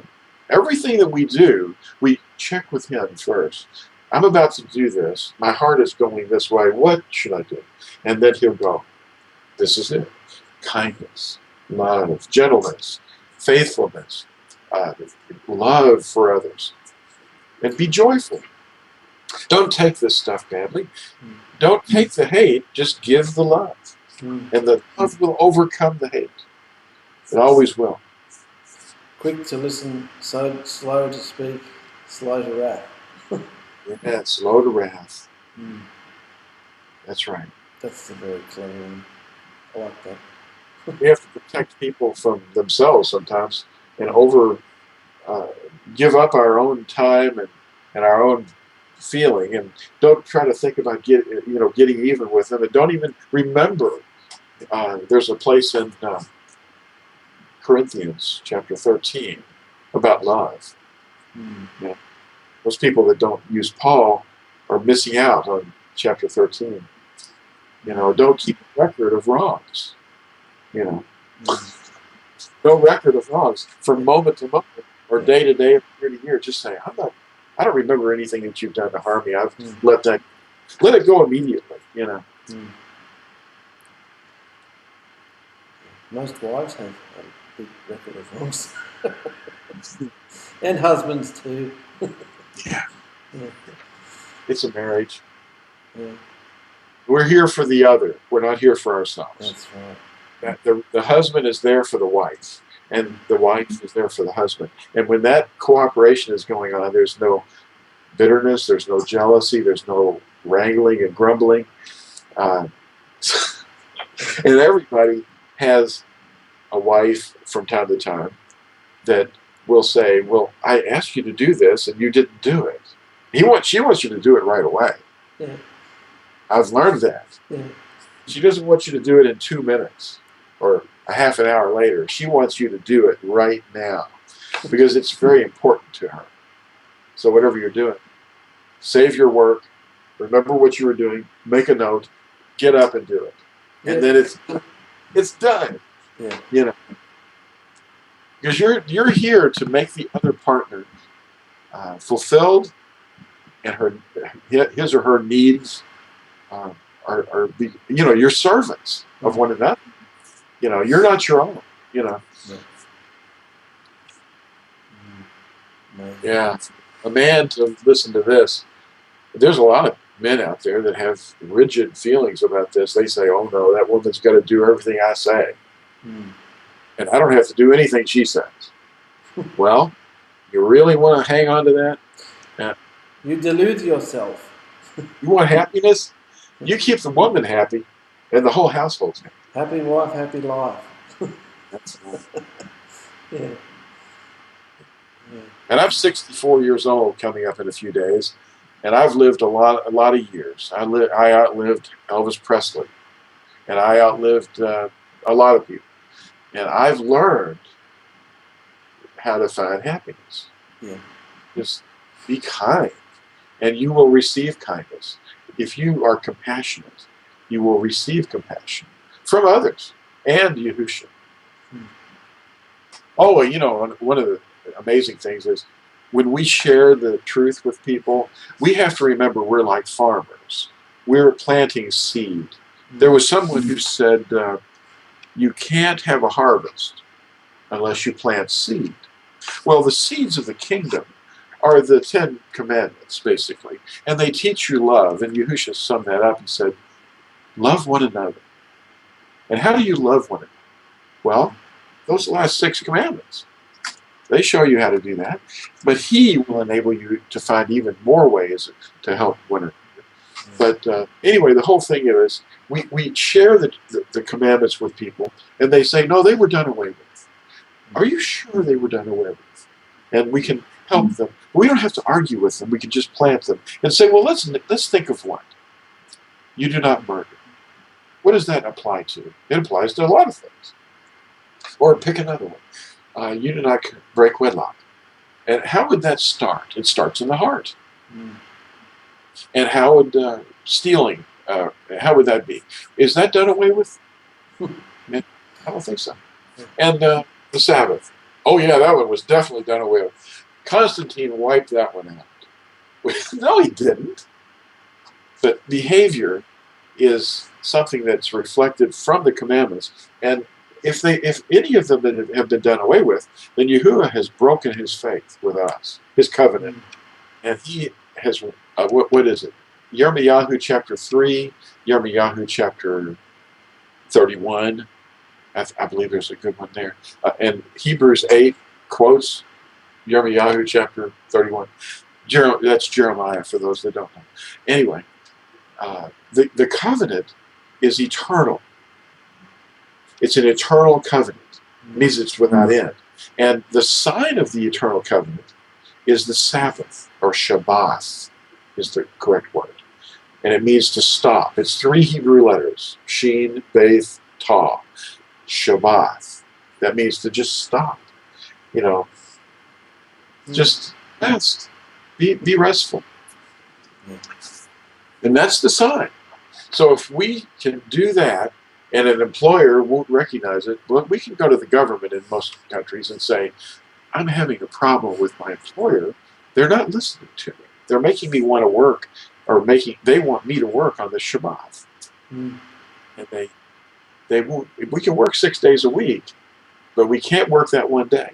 everything that we do, we check with him first. I'm about to do this. My heart is going this way. What should I do? And then he'll go, this is it. Kindness, love, gentleness, faithfulness, love for others. And be joyful. Don't take this stuff badly. Don't take the hate. Just give the love. And the love will overcome the hate. It always will. Quick to listen, so slow to speak, slow to wrath. Yeah, slow to wrath. That's right. That's a very clever one. I like that. We have to protect people from themselves sometimes and give up our own time and our own feeling, and don't try to think about getting even with them, and don't even remember. There's a place in Corinthians chapter 13 about love. Those people that don't use Paul are missing out on chapter 13. Don't keep a record of wrongs. No record of wrongs from moment to moment or day to day or year to year. Just say, I don't remember anything that you've done to harm me. I've let it go immediately. Most wives have a big record of wrongs. And husbands too. Yeah. It's a marriage. Yeah. We're here for the other. We're not here for ourselves. That's right. The husband is there for the wife, and the wife is there for the husband. And when that cooperation is going on, there's no bitterness, there's no jealousy, there's no wrangling and grumbling. And everybody has a wife from time to time that will say, well, I asked you to do this and you didn't do it. She wants you to do it right away. Yeah. I've learned that. Yeah. She doesn't want you to do it in 2 minutes or a half an hour later. She wants you to do it right now because it's very important to her. So whatever you're doing, save your work, remember what you were doing, make a note, get up and do it. And then it's done. Yeah. Because you're here to make the other partner fulfilled, and his or her needs are you're servants of one another. You know, you're not your own. You know. Yeah. Amazing. Yeah. A man to listen to this. There's a lot of men out there that have rigid feelings about this. They say, "Oh no, that woman's got to do everything I say, and I don't have to do anything she says." Well, you really want to hang on to that? You delude yourself. You want happiness? You keep the woman happy, and the whole household's happy. Happy wife, happy life. That's Yeah. Yeah. And I'm 64 years old coming up in a few days, and I've lived a lot of years. I outlived Elvis Presley, and I outlived a lot of people, and I've learned how to find happiness. Yeah. Just be kind, and you will receive kindness. If you are compassionate, you will receive compassion from others and Yahusha. Oh, you know, one of the amazing things is when we share the truth with people, we have to remember we're like farmers. We're planting seed. There was someone who said, you can't have a harvest unless you plant seed. Well, the seeds of the kingdom are the 10 commandments, basically. And they teach you love. And Yahusha summed that up. He said, love one another. And how do you love one another? Well, those last 6 commandments. They show you how to do that. But he will enable you to find even more ways to help one another. But anyway, the whole thing is, we share the commandments with people, and they say, no, they were done away with. Are you sure they were done away with? And we can help them. We don't have to argue with them. We can just plant them and say, well, let's think of one. You do not murder. What does that apply to? It applies to a lot of things. Or pick another one. You do not break wedlock. And how would that start? It starts in the heart. And how would stealing, how would that be? Is that done away with? I don't think so. And the Sabbath. Oh yeah, that one was definitely done away with. Constantine wiped that one out. No, he didn't. But behavior is something that's reflected from the commandments. And if any of them have been done away with, then Yahuwah has broken his faith with us, his covenant. And he has, what is it? Yirmiyahu chapter 3, Yirmiyahu chapter 31. I believe there's a good one there. And Hebrews 8 quotes Yirmiyahu chapter 31. That's Jeremiah, for those that don't know. Anyway, the covenant is eternal. It's an eternal covenant. It means it's without end. And the sign of the eternal covenant is the Sabbath, or Shabbat is the correct word. And it means to stop. It's 3 Hebrew letters, Shin, Beth, Ta. Shabbat. That means to just stop. You know, just rest. Be restful. And that's the sign. So if we can do that, and an employer won't recognize it, well, we can go to the government in most countries and say, I'm having a problem with my employer. They're not listening to me. They're making me want to work, or they want me to work on the Shabbat. And they won't. We can work 6 days a week, but we can't work that one day.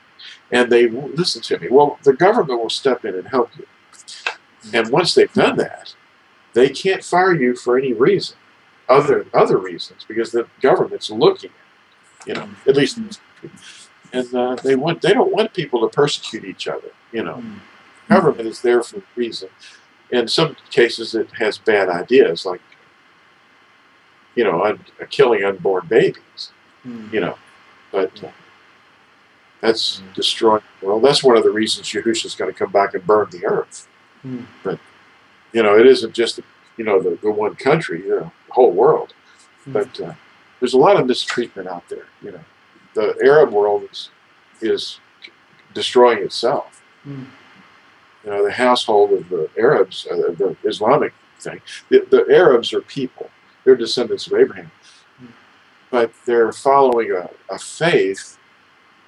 And they won't listen to me. Well, the government will step in and help you. And once they've done that, they can't fire you for any reason, other reasons, because the government's looking at it, you know, at least. And they don't want people to persecute each other, you know. Government is there for a reason. In some cases, it has bad ideas, like, you know, killing unborn babies, you know. But that's destroying the world. That's one of the reasons Yahusha's going to come back and burn the earth. But, you know, it isn't just, you know, the one country, you know, the whole world. But there's a lot of mistreatment out there, you know. The Arab world is destroying itself. You know, the household of the Arabs, the Islamic thing, the Arabs are people. They're descendants of Abraham. But they're following a faith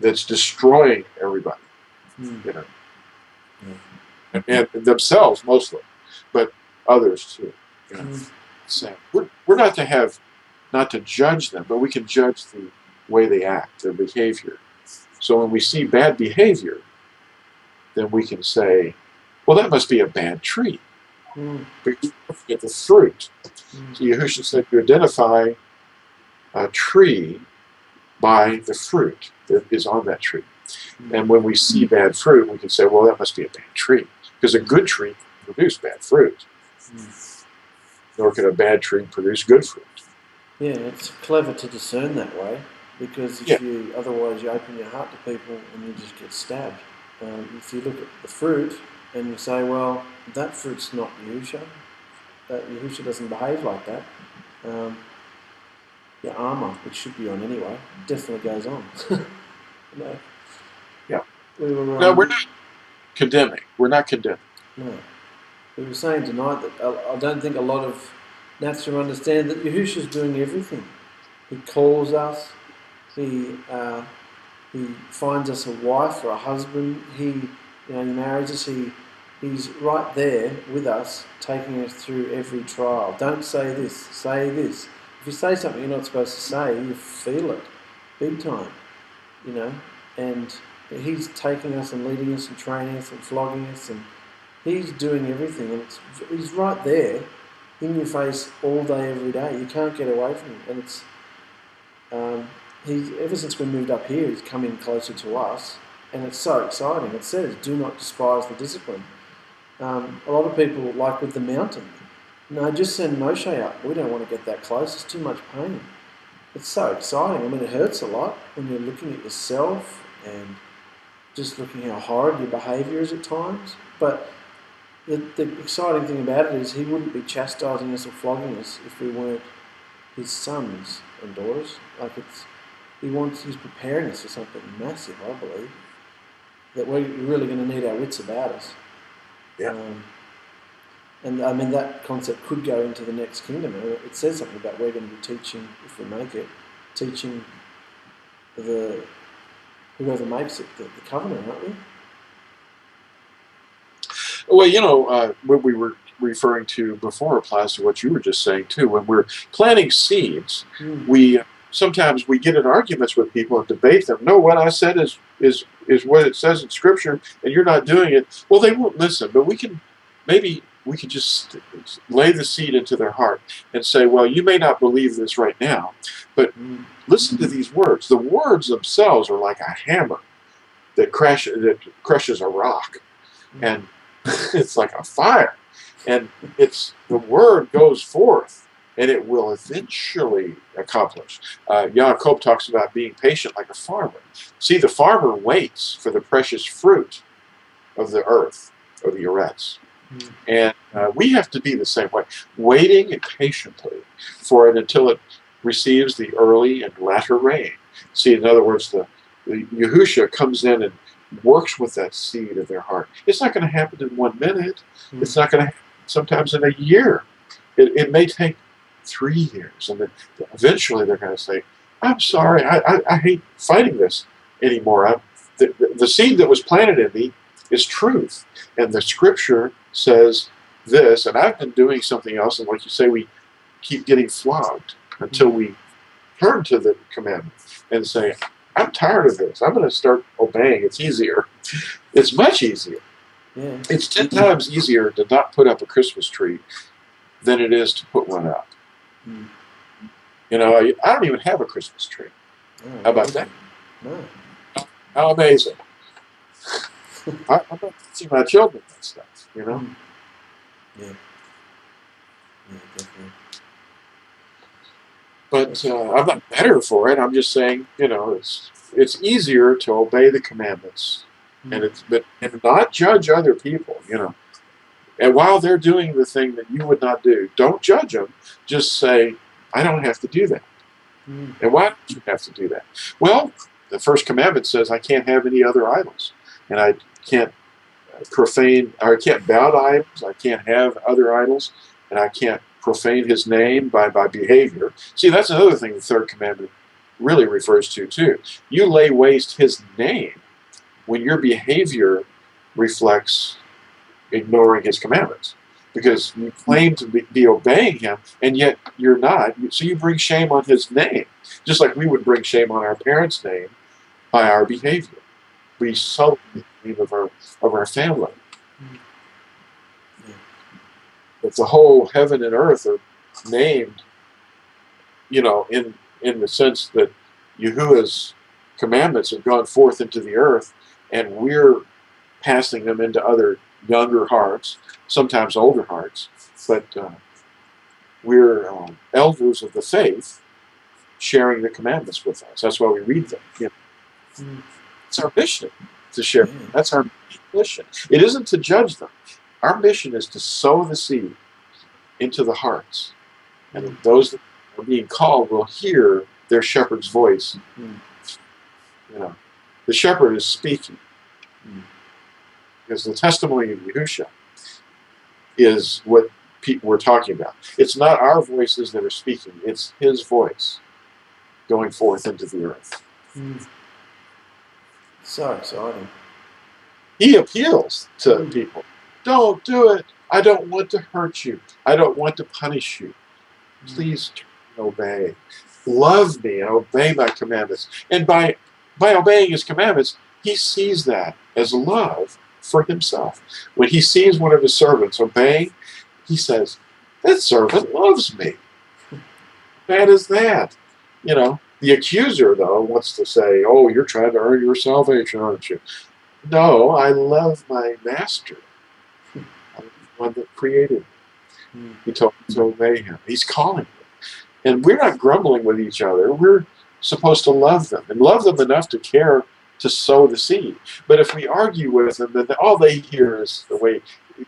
that's destroying everybody, you know. And themselves mostly, but others too. You know. So we're not to judge them, but we can judge way they act, their behavior. So when we see bad behavior, then we can say, well, that must be a bad tree. Because we get the fruit. So Yahusha said you identify a tree by the fruit that is on that tree. And when we see bad fruit, we can say, well, that must be a bad tree. Because a good tree can produce bad fruit. Nor can a bad tree produce good fruit. Yeah, it's clever to discern that way, because if you otherwise you open your heart to people and you just get stabbed. If you look at the fruit and you say, well, that fruit's not Yahusha, that Yahusha doesn't behave like that, your armor, which should be on anyway, definitely goes on. Yeah. No, we're not condemning. We're not condemning. No. We were saying tonight that I don't think a lot of Natsu understand that Yahusha's doing everything. He calls us. He finds us a wife or a husband. He marries us. He's right there with us, taking us through every trial. Don't say this. Say this. If you say something you're not supposed to say, you feel it, big time. And he's taking us and leading us and training us and flogging us, and he's doing everything. And he's right there, in your face all day, every day. You can't get away from him. And it's ever since we moved up here, he's coming closer to us, and it's so exciting. It says, "Do not despise the discipline." A lot of people, like with the mountain, no, just send Moshe up. We don't want to get that close. It's too much pain. It's so exciting. I mean, it hurts a lot when you're looking at yourself and just looking how horrid your behaviour is at times. But the exciting thing about it is he wouldn't be chastising us or flogging us if we weren't his sons and daughters. He's preparing us for something massive, I believe, that we're really going to need our wits about us. Yeah. And I mean, that concept could go into the next kingdom. It says something about we're going to be teaching, if we make it, teaching whoever makes it, the covenant, aren't we? Well, what we were referring to before applies to what you were just saying too. When we're planting seeds, sometimes we get in arguments with people and debate them. No, what I said is what it says in Scripture, and you're not doing it. Well, they won't listen, but we can just lay the seed into their heart and say, well, you may not believe this right now, but listen to these words. The words themselves are like a hammer that crushes a rock, and it's like a fire. And the word goes forth, and it will eventually accomplish. Yaakov talks about being patient like a farmer. See, the farmer waits for the precious fruit of the earth, or the eretz. And we have to be the same way, waiting patiently for it until it receives the early and latter rain. See, in other words, the Yahusha comes in and works with that seed of their heart. It's not going to happen in 1 minute. It's not going to happen sometimes in a year. It may take 3 years, and then eventually they're going to say, I'm sorry, I hate fighting this anymore. The seed that was planted in me is truth, and the Scripture says this, and I've been doing something else, and like you say, we keep getting flogged until we turn to the commandment and say, I'm tired of this. I'm going to start obeying. It's easier. It's much easier. Yeah. It's 10 times easier to not put up a Christmas tree than it is to put one up. I don't even have a Christmas tree. How about that? No. How amazing. I'm not teaching my children that stuff, Yeah. Yeah, definitely. But I'm not better for it. I'm just saying, it's easier to obey the commandments and not judge other people, And while they're doing the thing that you would not do, don't judge them. Just say, I don't have to do that. And why don't you have to do that? Well, the first commandment says I can't have any other idols, and I can't profane, or I can't bow to idols. I can't have other idols, and I can't profane his name by behavior. See, that's another thing the third commandment really refers to too. You lay waste his name when your behavior reflects ignoring his commandments. because you claim to be obeying him, and yet you're not. So you bring shame on his name, just like we would bring shame on our parents' name by our behavior. We sully the name of our family. But the whole heaven and earth are named, in the sense that Yahuwah's commandments have gone forth into the earth, and we're passing them into other younger hearts, sometimes older hearts, but we're elders of the faith, sharing the commandments with us. That's why we read them. It's our mission to share. That's our mission. It isn't to judge them. Our mission is to sow the seed into the hearts, and those that are being called will hear their shepherd's voice. The shepherd is speaking, because the testimony of Yahusha is what people were talking about. It's not our voices that are speaking; it's his voice going forth into the earth. So exciting. He appeals to people. Don't do it. I don't want to hurt you. I don't want to punish you. Please obey. Love me and obey my commandments. And by obeying his commandments, he sees that as love for himself. When he sees one of his servants obeying, he says, that servant loves me. Bad is that? The accuser, though, wants to say, oh, you're trying to earn your salvation, aren't you? No, I love my master. I'm the one that created me. He told me to obey him. He's calling them. And we're not grumbling with each other. We're supposed to love them, and love them enough to care to sow the seed. But if we argue with them, then all they hear is the way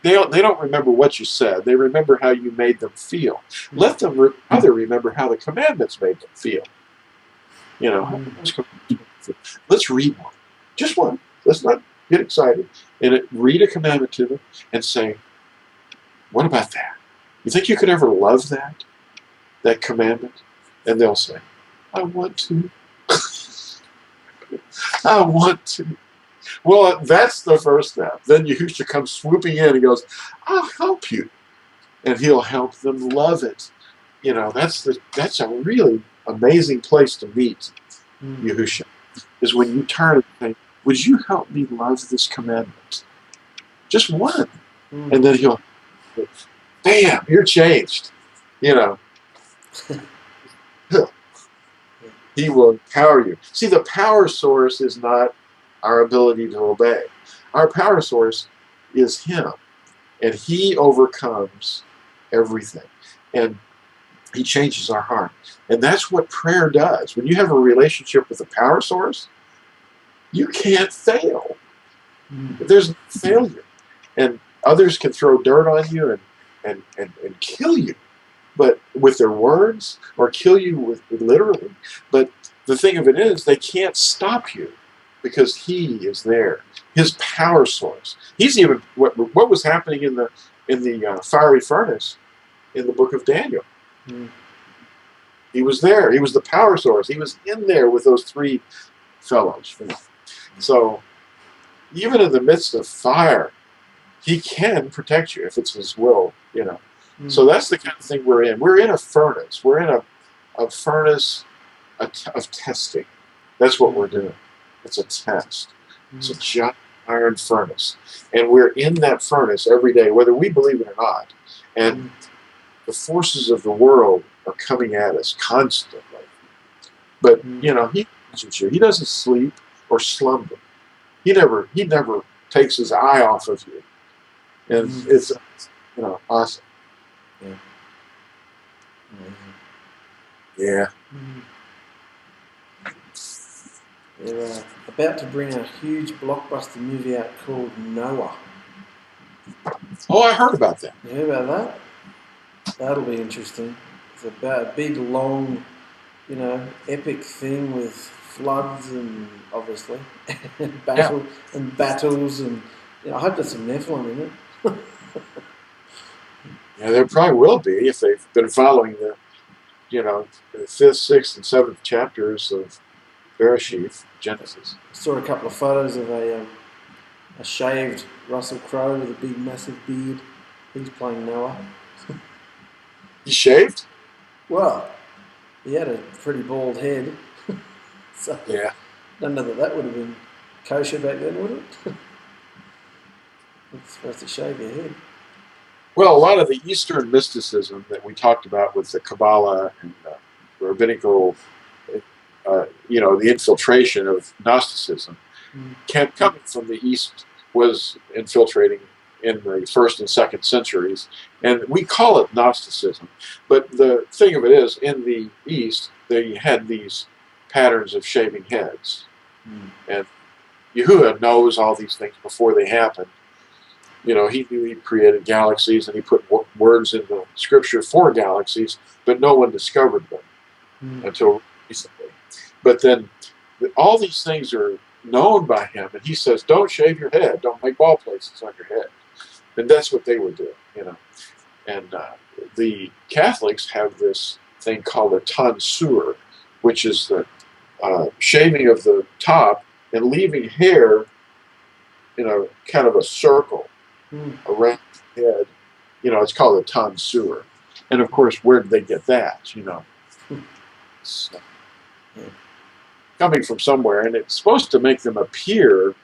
they don't remember what you said. They remember how you made them feel. Let them rather remember how the commandments made them feel. Let's read one. Just one. Let's not get excited. And read a commandment to them and say, what about that? You think you could ever love that commandment? And they'll say, I want to. I want to. Well, that's the first step. Then Yahusha comes swooping in and goes, I'll help you. And he'll help them love it. That's a really amazing place to meet Yahusha, is when you turn and say, would you help me love this commandment? Just one. And then he'll, bam, you're changed. He will empower you. See, the power source is not our ability to obey. Our power source is him. And he overcomes everything. And he changes our heart. And that's what prayer does. When you have a relationship with the power source, you can't fail. There's no failure. And others can throw dirt on you and kill you, but with their words, or kill you with literally. But the thing of it is, they can't stop you because he is there. His power source. He's even what was happening in the fiery furnace in the book of Daniel. He was there. He was the power source. He was in there with those three fellows. So even in the midst of fire, he can protect you if it's his will. So that's the kind of thing we're in. We're in a furnace. We're in a furnace of testing. That's what we're doing. It's a test. It's a giant iron furnace. And we're in that furnace every day, whether we believe it or not. And the forces of the world are coming at us constantly. But, he watches you. He doesn't sleep or slumber. He never takes his eye off of you. And it's, awesome. Yeah. They're about to bring a huge blockbuster movie out called Noah. Oh, I heard about that. You heard about that? That'll be interesting. It's about a big, long, epic thing with floods and obviously battles and I hope there's some Nephilim in it. Yeah, there probably will be if they've been following the 5th, 6th, and 7th chapters of Bereshith, Genesis. I saw a couple of photos of a shaved Russell Crowe with a big, massive beard. He's playing Noah. He shaved? Well, he had a pretty bald head. So Yeah. I don't know that would have been kosher back then, would it? It's supposed to shave your head. Well, a lot of the Eastern mysticism that we talked about with the Kabbalah and rabbinical, the infiltration of Gnosticism, coming from the East was infiltrating in the 1st and 2nd centuries, and we call it Gnosticism. But the thing of it is, in the East, they had these patterns of shaving heads, and Yahuwah knows all these things before they happen. He knew he created galaxies, and he put words in the scripture for galaxies, but no one discovered them until recently. But then all these things are known by him, and he says, don't shave your head, don't make ball places on your head. And that's what they would do, And the Catholics have this thing called a tonsure, which is the shaving of the top and leaving hair in a kind of a circle around the head. It's called a tonsure. And of course, where did they get that? It's coming from somewhere, and it's supposed to make them appear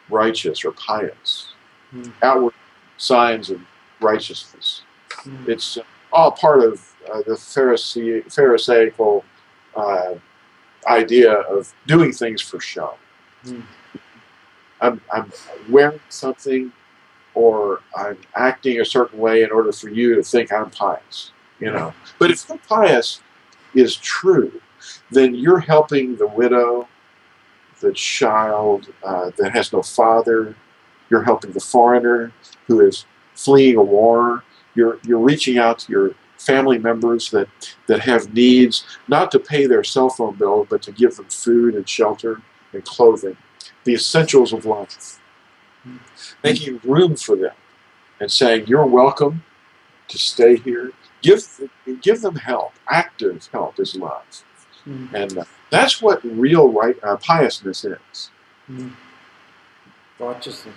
righteous or pious. Outward signs of righteousness. It's all part of the Pharisaical idea of doing things for show. I'm wearing something, or I'm acting a certain way in order for you to think I'm pious. But if the pious is true, then you're helping the widow, the child that has no father. You're helping the foreigner who is fleeing a war. You're reaching out to your family members that have needs, not to pay their cell phone bill, but to give them food and shelter and clothing, the essentials of life. Making room for them and saying, you're welcome to stay here. Give them help. Active help is love. And that's what real piousness is. Righteousness.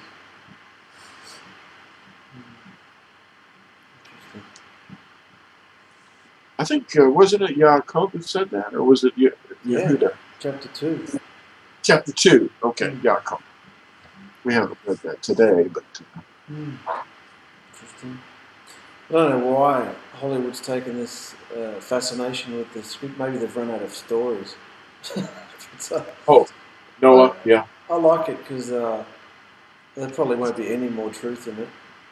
I think, wasn't it Yaakov who said that? Or was it Yehuda? Yeah, chapter 2. Chapter 2. Okay, Yaakov. We haven't read that today, but... Interesting. I don't know why Hollywood's taken this fascination with the script. Maybe they've run out of stories. Noah, yeah. I like it because there probably won't be any more truth in it.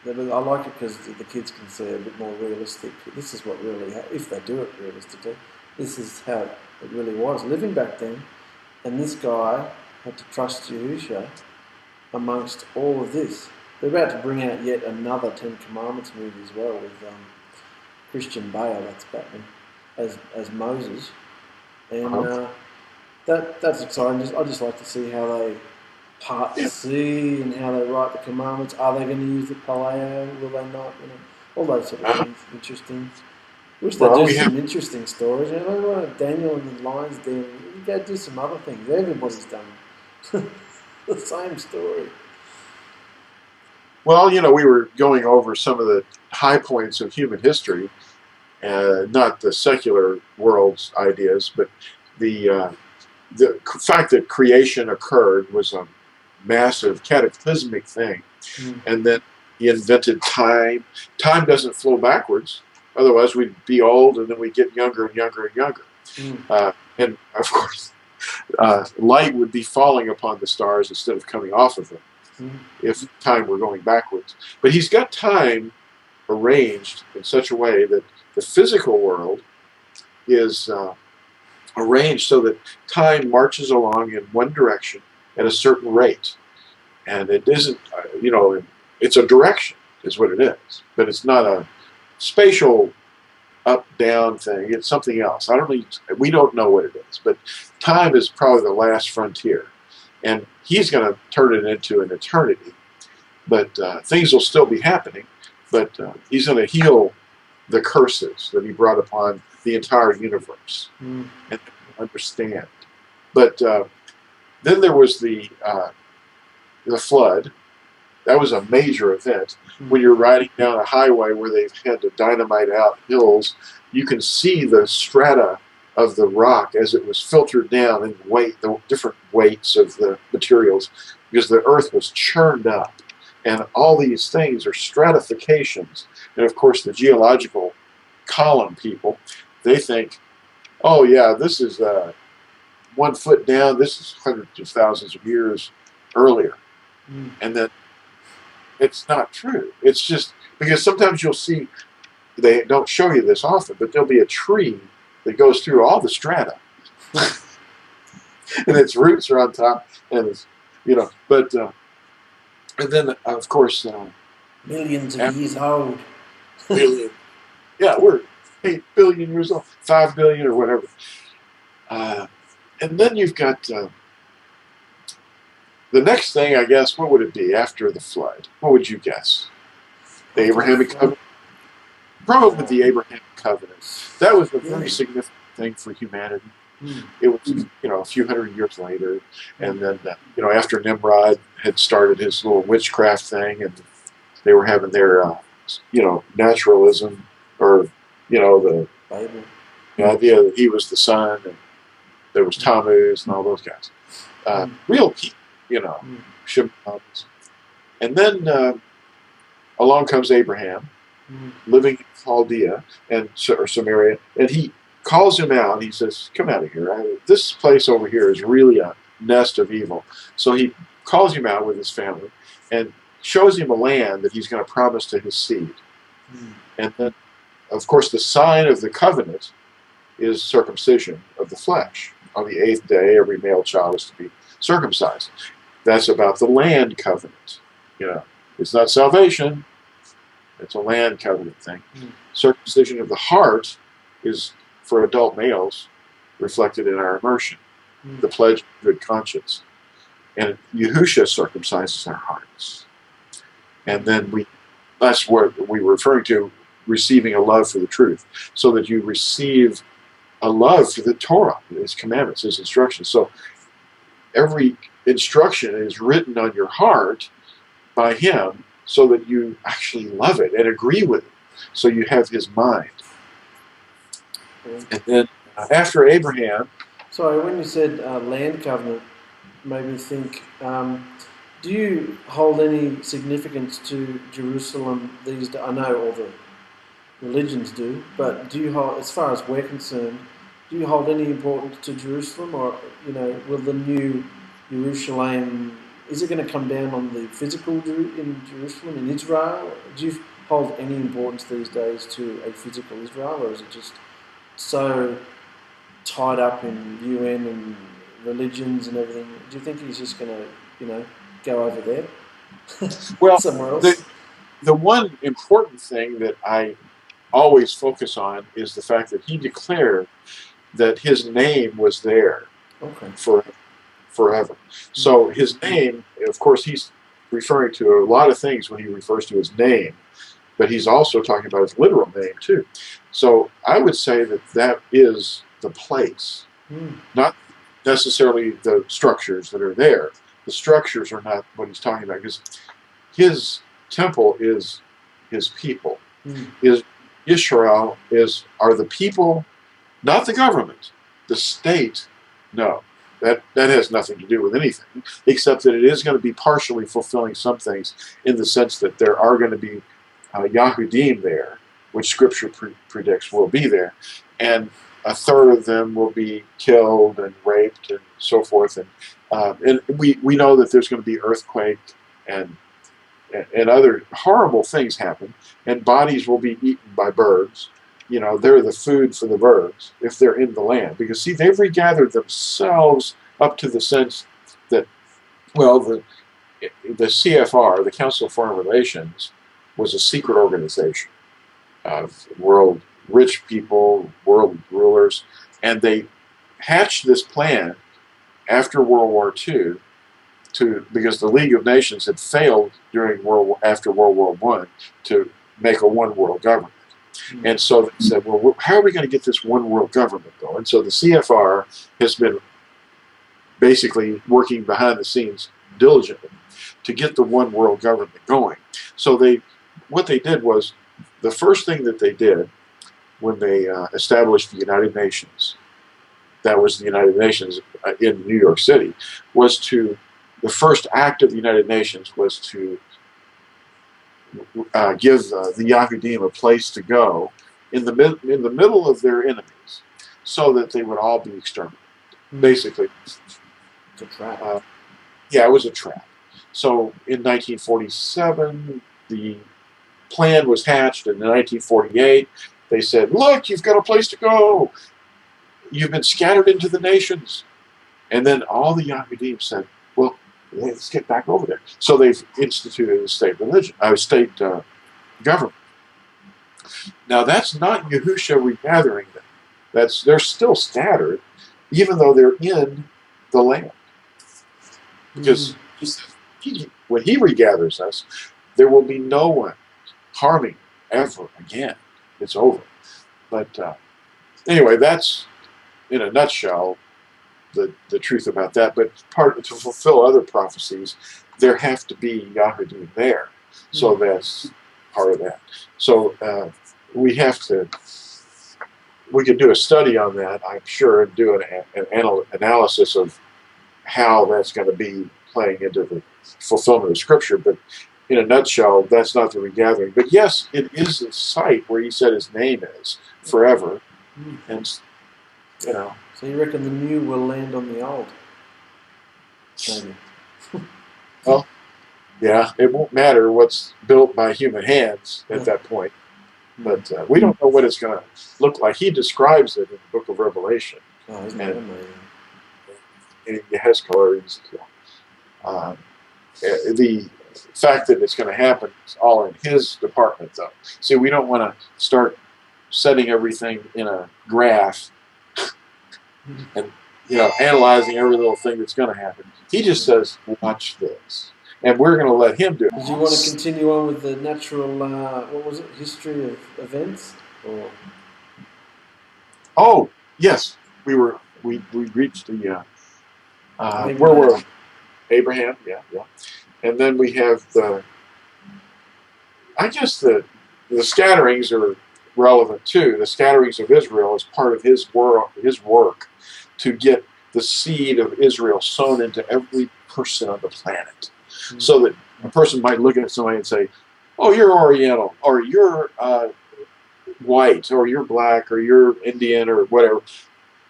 I like it because the kids can see a bit more realistic. This is what really, if they do it realistically, this is how it really was living back then. And this guy had to trust Yahusha amongst all of this. They're about to bring out yet another 10 Commandments movie as well with Christian Bale, that's Batman, as Moses. And that's exciting. I just like to see how they part the sea and how they write the commandments. Are they going to use the paleo? Will they not? All those sort of things. Interesting. Wish they'd do some interesting stories. Like Daniel and the Lions Den. You go do some other things. Everybody's done the same story. Well, we were going over some of the high points of human history, not the secular world's ideas, but the fact that creation occurred was a massive cataclysmic thing. And then he invented time. Time doesn't flow backwards. Otherwise, we'd be old, and then we'd get younger and younger and younger. And, of course, light would be falling upon the stars instead of coming off of them if time were going backwards. But he's got time arranged in such a way that the physical world is arranged so that time marches along in one direction at a certain rate. And it isn't, it's a direction is what it is. But it's not a spatial up-down thing. It's something else. We don't know what it is. But time is probably the last frontier. And he's going to turn it into an eternity. But things will still be happening. But he's going to heal the curses that he brought upon the entire universe. And understand. But then there was the flood, That was a major event. Hmm. When you're riding down a highway where they've had to dynamite out hills, you can see the strata of the rock as it was filtered down in weight, the different weights of the materials, because the earth was churned up. And all these things are stratifications. And of course, the geological column people, they think, oh yeah, this is 1 foot down, this is hundreds of thousands of years earlier. Hmm. And then it's not true. It's just because sometimes you'll see, they don't show you this often, but there'll be a tree that goes through all the strata. And its roots are on top, and it's, but, and then, of course, Millions of years old. billion, yeah, we're 8 billion years old, 5 billion or whatever. And then you've got the next thing, I guess, what would it be after the flood? What would you guess? The Abrahamic covenant? Probably the Abrahamic covenant. That was a very significant thing for humanity. It was, a few hundred years later, and then, after Nimrod had started his little witchcraft thing, and they were having their, naturalism, or, the idea that he was the sun, and there was Tammuz and all those guys. Real people, Shemaites. And then along comes Abraham, living in Chaldea or Samaria, and he calls him out. He says, "Come out of here. This place over here is really a nest of evil." So he calls him out with his family and shows him a land that he's going to promise to his seed. And then, of course, the sign of the covenant is circumcision of the flesh. On the 8th day, every male child is to be circumcised. That's about the land covenant. It's not salvation. It's a land covenant thing. Circumcision of the heart is for adult males, reflected in our immersion, the pledge of good conscience. And Yahusha circumcises our hearts. And then that's what we were referring to, receiving a love for the truth, so that you receive a love for the Torah, His commandments, His instructions. So every instruction is written on your heart by Him, so that you actually love it and agree with it. So you have His mind. And then after Abraham... Sorry, when you said land covenant, made me think, do you hold any significance to Jerusalem these days? I know all the religions do, but do you hold, as far as we're concerned, do you hold any importance to Jerusalem, or will the new Jerusalem, is it going to come down on the physical in Jerusalem in Israel? Do you hold any importance these days to a physical Israel, or is it just so tied up in UN and religions and everything? Do you think he's just going to, go over there? Well, somewhere else? The one important thing that I always focus on is the fact that he declared that his name was there forever. So his name, of course, he's referring to a lot of things when he refers to his name, but he's also talking about his literal name too. So I would say that is the place, not necessarily the structures that are there. The structures are not what he's talking about, because his temple is his people. Israel are the people, not the government. The state, no. That has nothing to do with anything, except that it is going to be partially fulfilling some things, in the sense that there are going to be Yahudim there, which Scripture predicts will be there, and a third of them will be killed and raped and so forth. And we know that there's going to be earthquake and other horrible things happen, and bodies will be eaten by birds. They're the food for the birds if they're in the land. Because, see, they've regathered themselves up to the sense that, well, the CFR, the Council of Foreign Relations, was a secret organization of rich people, world rulers, and they hatched this plan after World War II, because the League of Nations had failed after World War I to make a one world government. And so they said, well, how are we going to get this one world government going? So the CFR has been basically working behind the scenes diligently to get the one world government going. So what they did was, the first thing that they did when they established the United Nations, that was the United Nations in New York City, the first act of the United Nations was to give the Yahudim a place to go in the middle of their enemies, so that they would all be exterminated. Basically, It's a trap. Yeah, it was a trap. So in 1947, the plan was hatched, and in 1948, they said, "Look, you've got a place to go. You've been scattered into the nations." And then all the Yahudim said, "Well, let's get back over there." So they've instituted a state religion, state government. Now that's not Yahusha regathering them. They're still scattered, even though they're in the land. Because when he regathers us, there will be no one harming ever again. It's over. But anyway, that's in a nutshell the truth about that. But to fulfill other prophecies, there have to be Yahudim there. So that's part of that. So we could do a study on that, I'm sure, and do an analysis of how that's going to be playing into the fulfillment of Scripture. But in a nutshell, that's not the regathering. But yes, it is the site where he said his name is forever. And, you know. So you reckon the new will land on the old? Maybe. Well, yeah, it won't matter what's built by human hands at that point. But we don't know what it's going to look like. He describes it in the book of Revelation. Oh, isn't that amazing? In Yehezkel or Ezekiel. The fact that it's going to happen is all in his department, though. See, we don't want to start setting everything in a graph and analyzing every little thing that's going to happen. He just says, "Watch this," and we're going to let him do it. Did you want to continue on with the natural, what was it, history of events? Or? Oh, yes, we reached the where were we? Abraham, yeah. And then we have I guess the scatterings are relevant too. The scatterings of Israel is part of his work to get the seed of Israel sown into every person on the planet. So that a person might look at somebody and say, "Oh, you're Oriental, or you're white, or you're black, or you're Indian, or whatever."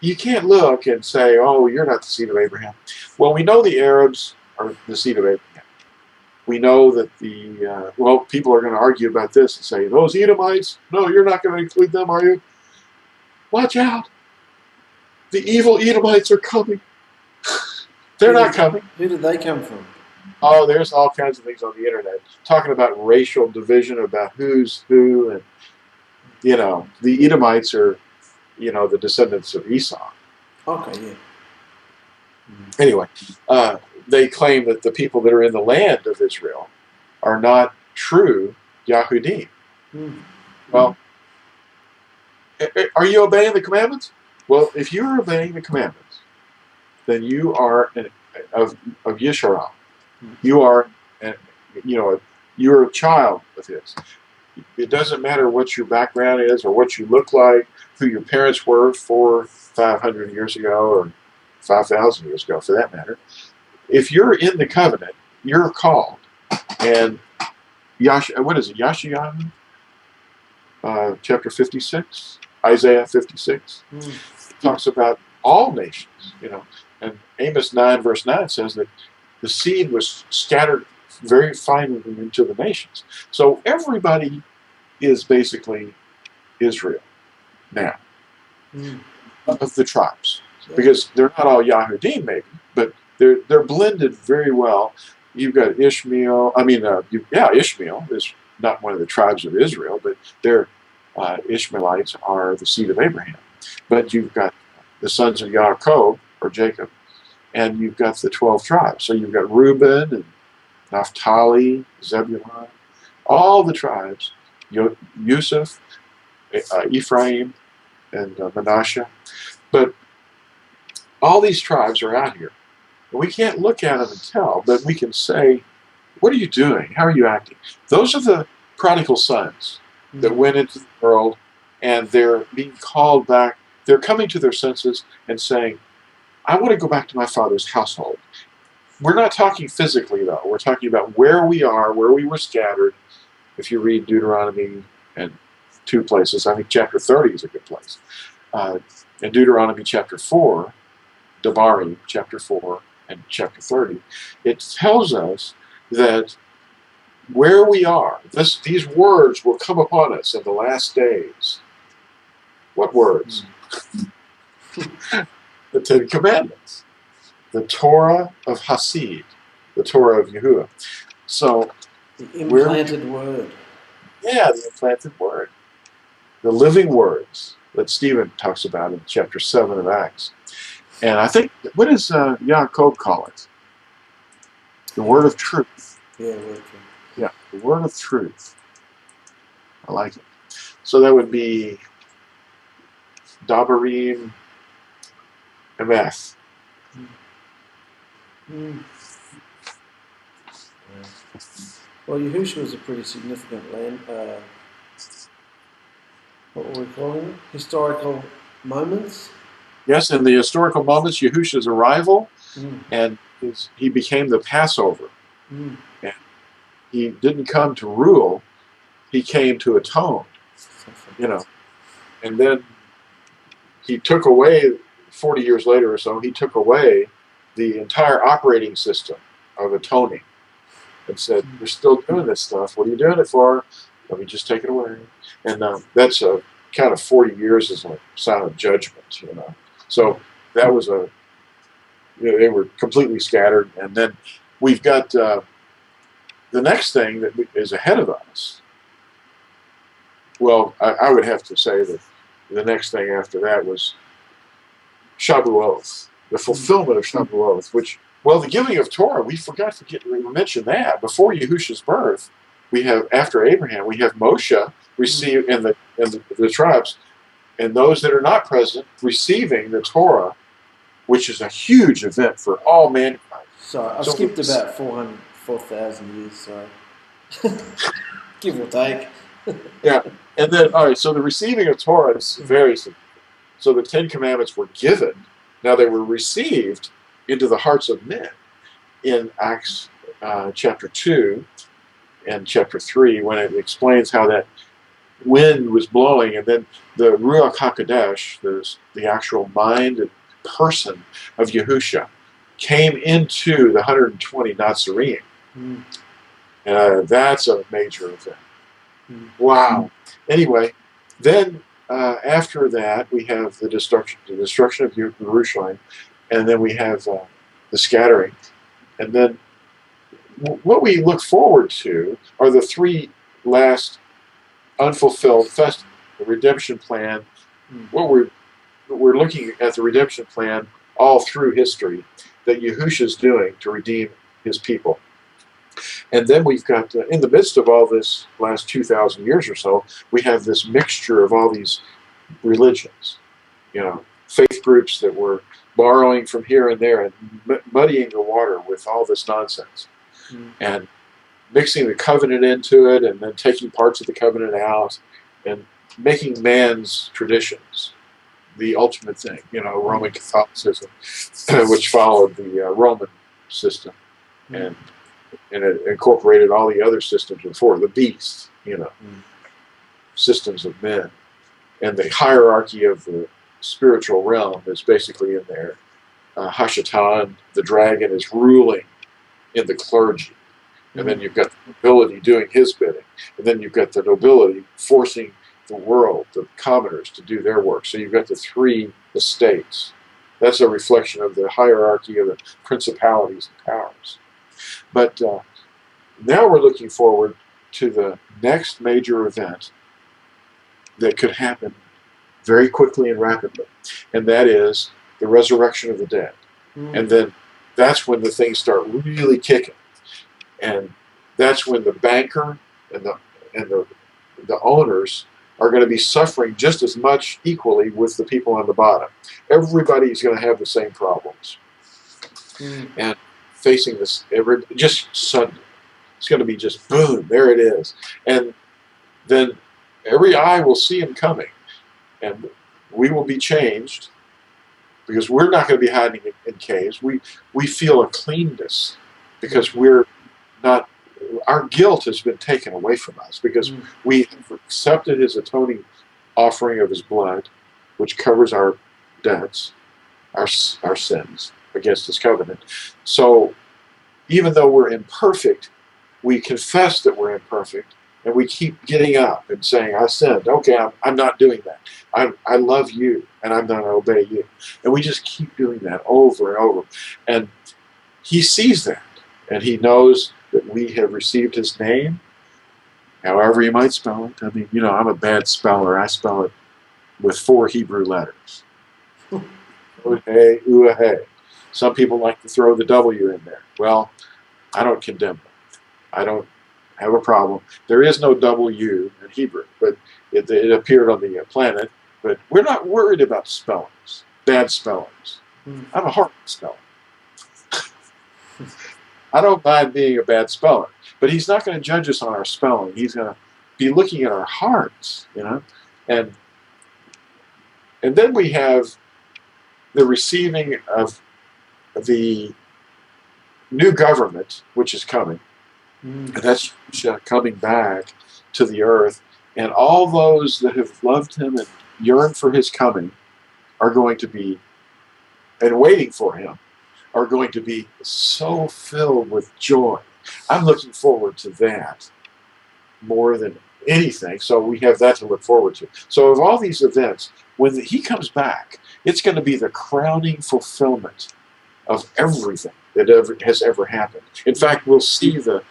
You can't look and say, "Oh, you're not the seed of Abraham." Well, we know the Arabs are the seed of Abraham. We know that people are going to argue about this and say, "Those Edomites, no, you're not going to include them, are you?" Watch out. The evil Edomites are coming. They're not coming. Who did they come from? Oh, there's all kinds of things on the internet talking about racial division, about who's who, and the Edomites are the descendants of Esau. Okay, yeah. Anyway, they claim that the people that are in the land of Israel are not true Yahudim. Well, are you obeying the commandments? Well, if you're obeying the commandments, then you are of Yisrael. You are, you're a child of his. It doesn't matter what your background is or what you look like, who your parents were 400-500 years ago or 5,000 years ago, for that matter. If you're in the covenant, you're called. And what is it? Yashayahu, chapter 56, Isaiah 56, talks about all nations. And Amos 9 verse 9 says that the seed was scattered very finely into the nations. So everybody is basically Israel now, of the tribes, because they're not all Yahudim, maybe, but they're blended very well. You've got Ishmael. Ishmael is not one of the tribes of Israel, but their Ishmaelites are the seed of Abraham. But you've got the sons of Yaakov, or Jacob, and you've got the 12 tribes. So you've got Reuben and Naphtali, Zebulun, all the tribes, Yusuf, Ephraim, and Manasseh. But all these tribes are out here. We can't look at them and tell, but we can say, what are you doing? How are you acting? Those are the prodigal sons that went into the world, and they're being called back. They're coming to their senses and saying, I want to go back to my father's household. We're not talking physically, though. We're talking about where we are, where we were scattered. If you read Deuteronomy and 2 places, I think chapter 30 is a good place. In Deuteronomy chapter 4, Devarim chapter 4 and chapter 30, it tells us that where we are, these words will come upon us in the last days. What words? The 10 Commandments. The Torah of Hasid, the Torah of Yahuwah. So, the implanted word. Yeah, the implanted word. The living words that Stephen talks about in chapter 7 of Acts. And I think, what does Yaakov call it? The word of truth. Yeah, word of truth. Yeah, the word of truth. I like it. So that would be Dabarim Emeth. Well, Yahusha was a pretty significant land. What were we calling it? Historical moments. Yes, in the historical moments, Yahusha's arrival, and he became the Passover. And he didn't come to rule; he came to atone. You know, and then he took away 40 years later or so. He took away the entire operating system of atoning and said, "You're still doing this stuff. What are you doing it for? Let me just take it away." And that's a kind of 40 years is a sign of judgment, you know. So that was they were completely scattered. And then we've got the next thing that is ahead of us. Well, I would have to say that the next thing after that was Shavuot, the fulfillment of Shavuot, which, well, the giving of Torah, we forgot to mention that. Before Yahusha's birth, we have, after Abraham, we have Moshe receive in the tribes, and those that are not present receiving the Torah, which is a huge event for all mankind. So I skipped about 4,000 years, so give or take. Yeah, and then, all right, so the receiving of Torah is very significant. So the 10 Commandments were given. Now they were received into the hearts of men in Acts chapter 2 and chapter 3, when it explains how that wind was blowing, and then the Ruach HaKodesh, the actual mind and person of Yahusha, came into the 120 Nazarene. That's a major event. Wow. Anyway, then after that we have the destruction of Jerusalem, and then we have the scattering, and then what we look forward to are the 3 last unfulfilled festivals, the redemption plan. What we're looking at the redemption plan all through history that Yahusha's doing to redeem his people. And then we've got, in the midst of all this last 2,000 years or so, we have this mixture of all these religions, you know, faith groups that were borrowing from here and there and muddying the water with all this nonsense. And mixing the covenant into it, and then taking parts of the covenant out, and making man's traditions the ultimate thing. You know, Roman Catholicism, which followed the Roman system, and it incorporated all the other systems before, the beast, you know, systems of men, and the hierarchy of the spiritual realm is basically in there. Hashatan, the dragon, is ruling in the clergy. And then you've got the nobility doing his bidding. And then you've got the nobility forcing the world, the commoners, to do their work. So you've got the 3 estates. That's a reflection of the hierarchy of the principalities and powers. But now we're looking forward to the next major event that could happen very quickly and rapidly. And that is the resurrection of the dead. And then that's when the things start really kicking. And that's when the banker and the owners are going to be suffering just as much equally with the people on the bottom. Everybody's going to have the same problems. and facing this, just suddenly. It's going to be just boom, there it is. And then every eye will see him coming, and we will be changed because we're not going to be hiding in caves. We feel a cleanness because we're not, our guilt has been taken away from us because we have accepted his atoning offering of his blood, which covers our debts, our sins against his covenant. So even though we're imperfect, we confess that we're imperfect, and we keep getting up and saying, I sinned. Okay, I'm not doing that. I love you, and I'm going to obey you. And we just keep doing that over and over. And he sees that, and he knows that we have received his name, however you might spell it. I mean, you know, I'm a bad speller. I spell it with 4 Hebrew letters. YAHUAH'S. Some people like to throw the W in there. Well, I don't condemn them. I don't have a problem. There is no W in Hebrew, but it appeared on the planet. But we're not worried about spellings, bad spellings. I'm a horrible speller. I don't mind being a bad speller, but he's not going to judge us on our spelling. He's going to be looking at our hearts, you know. And then we have the receiving of the new government, which is coming. And that's coming back to the earth. And all those that have loved him and yearned for his coming are going to be, and waiting for him, are going to be so filled with joy. I'm looking forward to that more than anything. So we have that to look forward to. So of all these events, when he comes back, it's going to be the crowning fulfillment of everything that has ever happened. In fact, we'll see the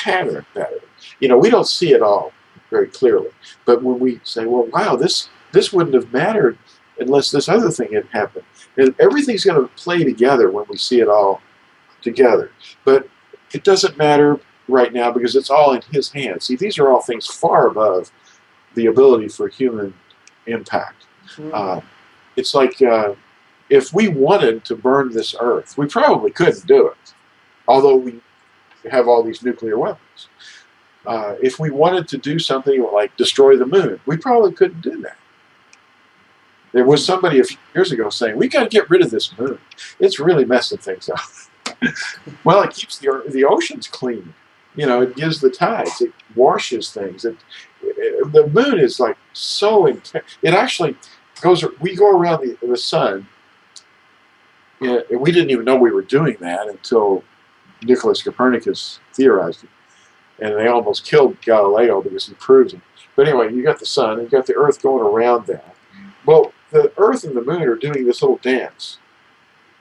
pattern better. You know, we don't see it all very clearly. But when we say, well, wow, this wouldn't have mattered unless this other thing had happened. And everything's going to play together when we see it all together. But it doesn't matter right now because it's all in his hands. See, these are all things far above the ability for human impact. It's like if we wanted to burn this earth, we probably couldn't do it, although we have all these nuclear weapons. If we wanted to do something like destroy the moon, we probably couldn't do that. There was somebody a few years ago saying, we got to get rid of this moon. It's really messing things up. Well, it keeps the oceans clean. You know, it gives the tides. It washes things. The moon is like so intense. It actually goes, we go around the sun. Yeah, we didn't even know we were doing that until Nicholas Copernicus theorized it. And they almost killed Galileo because he proved it. But anyway, you got the sun and you got the earth going around that. Well, the earth and the moon are doing this little dance,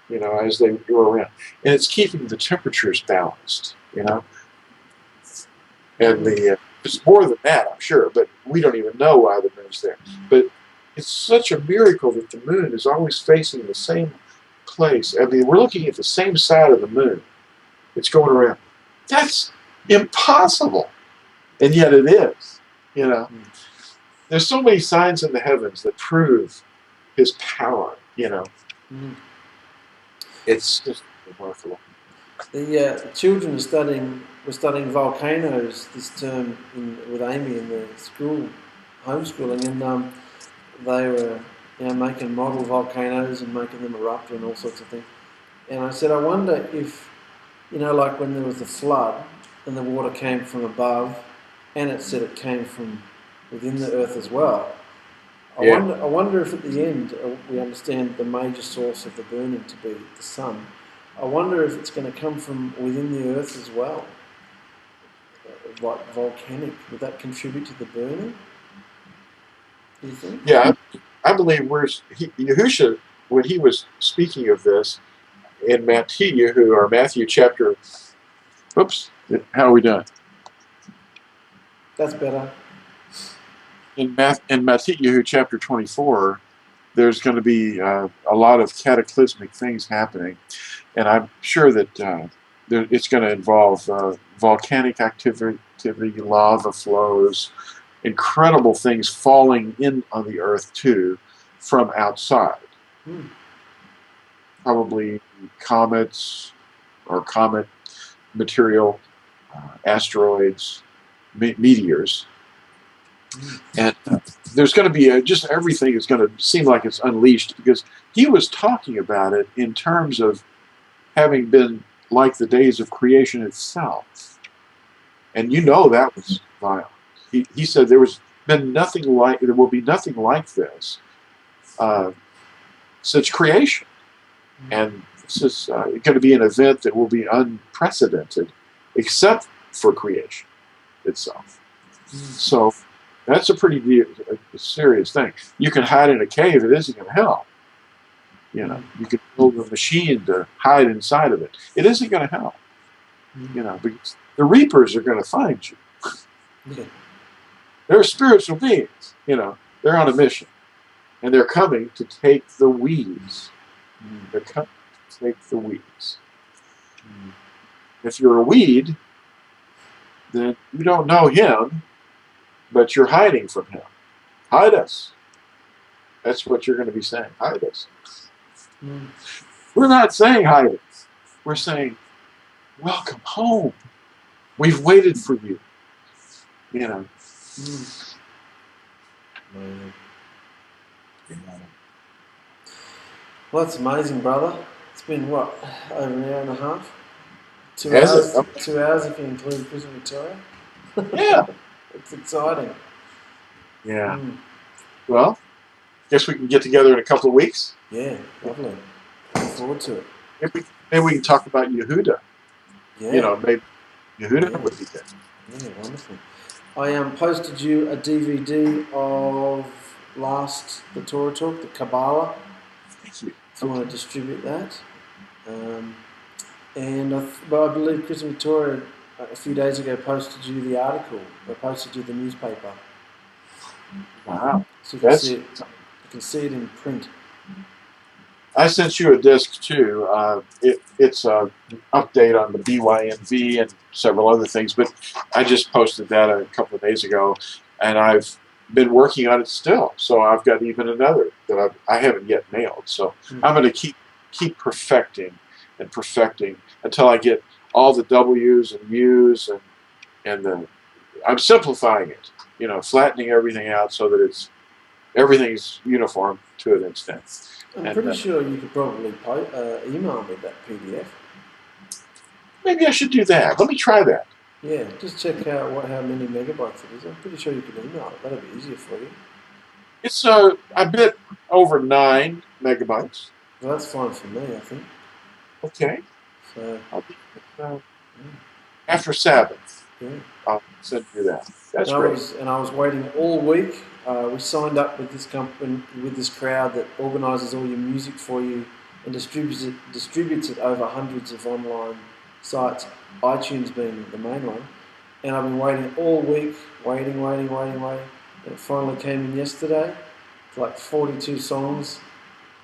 you know, as they go around. And it's keeping the temperatures balanced, you know. And it's more than that, I'm sure, but we don't even know why the moon's there. But it's such a miracle that the moon is always facing the same place. I mean, we're looking at the same side of the moon. It's going around. That's impossible. And yet it is, you know. There's so many signs in the heavens that prove his power, you know. It's just remarkable. The children were studying volcanoes this term with Amy in the school, homeschooling, and they were making model volcanoes and making them erupt and all sorts of things. And I said, I wonder if, like when there was the flood and the water came from above, and it said it came from within the earth as well. I wonder if at the end we understand the major source of the burning to be the sun. I wonder if it's going to come from within the earth as well, like volcanic. Would that contribute to the burning? Do you think? Yeah, I believe Yahusha, when he was speaking of this in Matthew chapter. Oops, how are we done? That's better. In Matthew chapter 24, there's going to be a lot of cataclysmic things happening, and I'm sure that it's going to involve volcanic activity, lava flows, incredible things falling in on the earth too from outside. probably comets or comet material, asteroids, meteors. And there's going to be just everything is going to seem like it's unleashed, because he was talking about it in terms of having been like the days of creation itself. And that was violent. He said there will be nothing like this since creation. And this is going to be an event that will be unprecedented, except for creation itself. So that's a pretty serious thing. You can hide in a cave; it isn't going to help. You can build a machine to hide inside of it. It isn't going to help. Because the reapers are going to find you. They're spiritual beings. They're on a mission, and they're coming to take the weeds. They're coming to take the weeds. If you're a weed, then you don't know him, but you're hiding from him. Hide us. That's what you're going to be saying. Hide us. We're not saying hide us. We're saying, welcome home. We've waited for you. Well, that's amazing, brother. It's been, what, over an hour and a half? 2 Has hours? it? 2 hours if you include Prison Victoria? Yeah. It's exciting. Yeah. Well, guess we can get together in a couple of weeks. Yeah, lovely. Look forward to it. Maybe we can talk about Yehuda. Yeah. Maybe Yehuda would be good. Yeah, wonderful. I posted you a DVD of the Torah Talk, the Kabbalah. Thank you. If you want to distribute that. And I believe Chris Victoria a few days ago posted you the article. I posted you the newspaper. Wow. So you can see it. You can see it in print. I sent you a disc too. It's an update on the BYNV and several other things, but I just posted that a couple of days ago, and I've been working on it still. So I've got even another that I haven't yet nailed. So I'm going to keep perfecting until I get all the W's and U's and I'm simplifying it. Flattening everything out so that everything's uniform to an extent. I'm pretty sure you could probably email me that PDF. Maybe I should do that. Let me try that. Yeah, just check out how many megabytes it is. I'm pretty sure you could email it. That'll be easier for you. It's a bit over 9 megabytes. Well, that's fine for me, I think. Okay. So I'll be after Sabbath. Yeah. I'll send you that. That's great. I was waiting all week. We signed up with this company, with this crowd that organises all your music for you and distributes it over hundreds of online sites, iTunes being the main one. And I've been waiting all week, waiting. And it finally came in yesterday. It's like 42 songs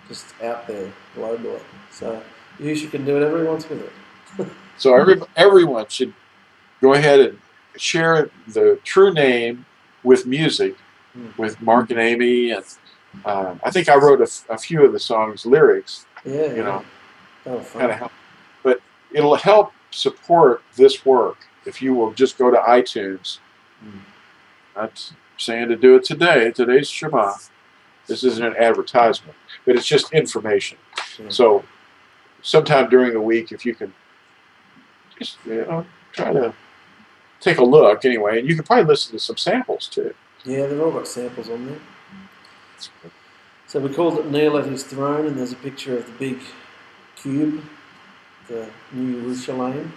just out there globally. So Yahusha can do whatever he wants with it. So everyone should go ahead and share the true name with music with Mark and Amy, and I think I wrote a few of the songs lyrics. Yeah. Oh, kind of help, but it'll help support this work if you will just go to iTunes. Not saying to do it today. Today's Shabbat. This isn't an advertisement, but it's just information. Yeah. So sometime during the week, if you can just try to take a look anyway, and you can probably listen to some samples too. Yeah, they've all got samples on there. So we called it Kneel at His Throne, and there's a picture of the big cube, the New Jerusalem.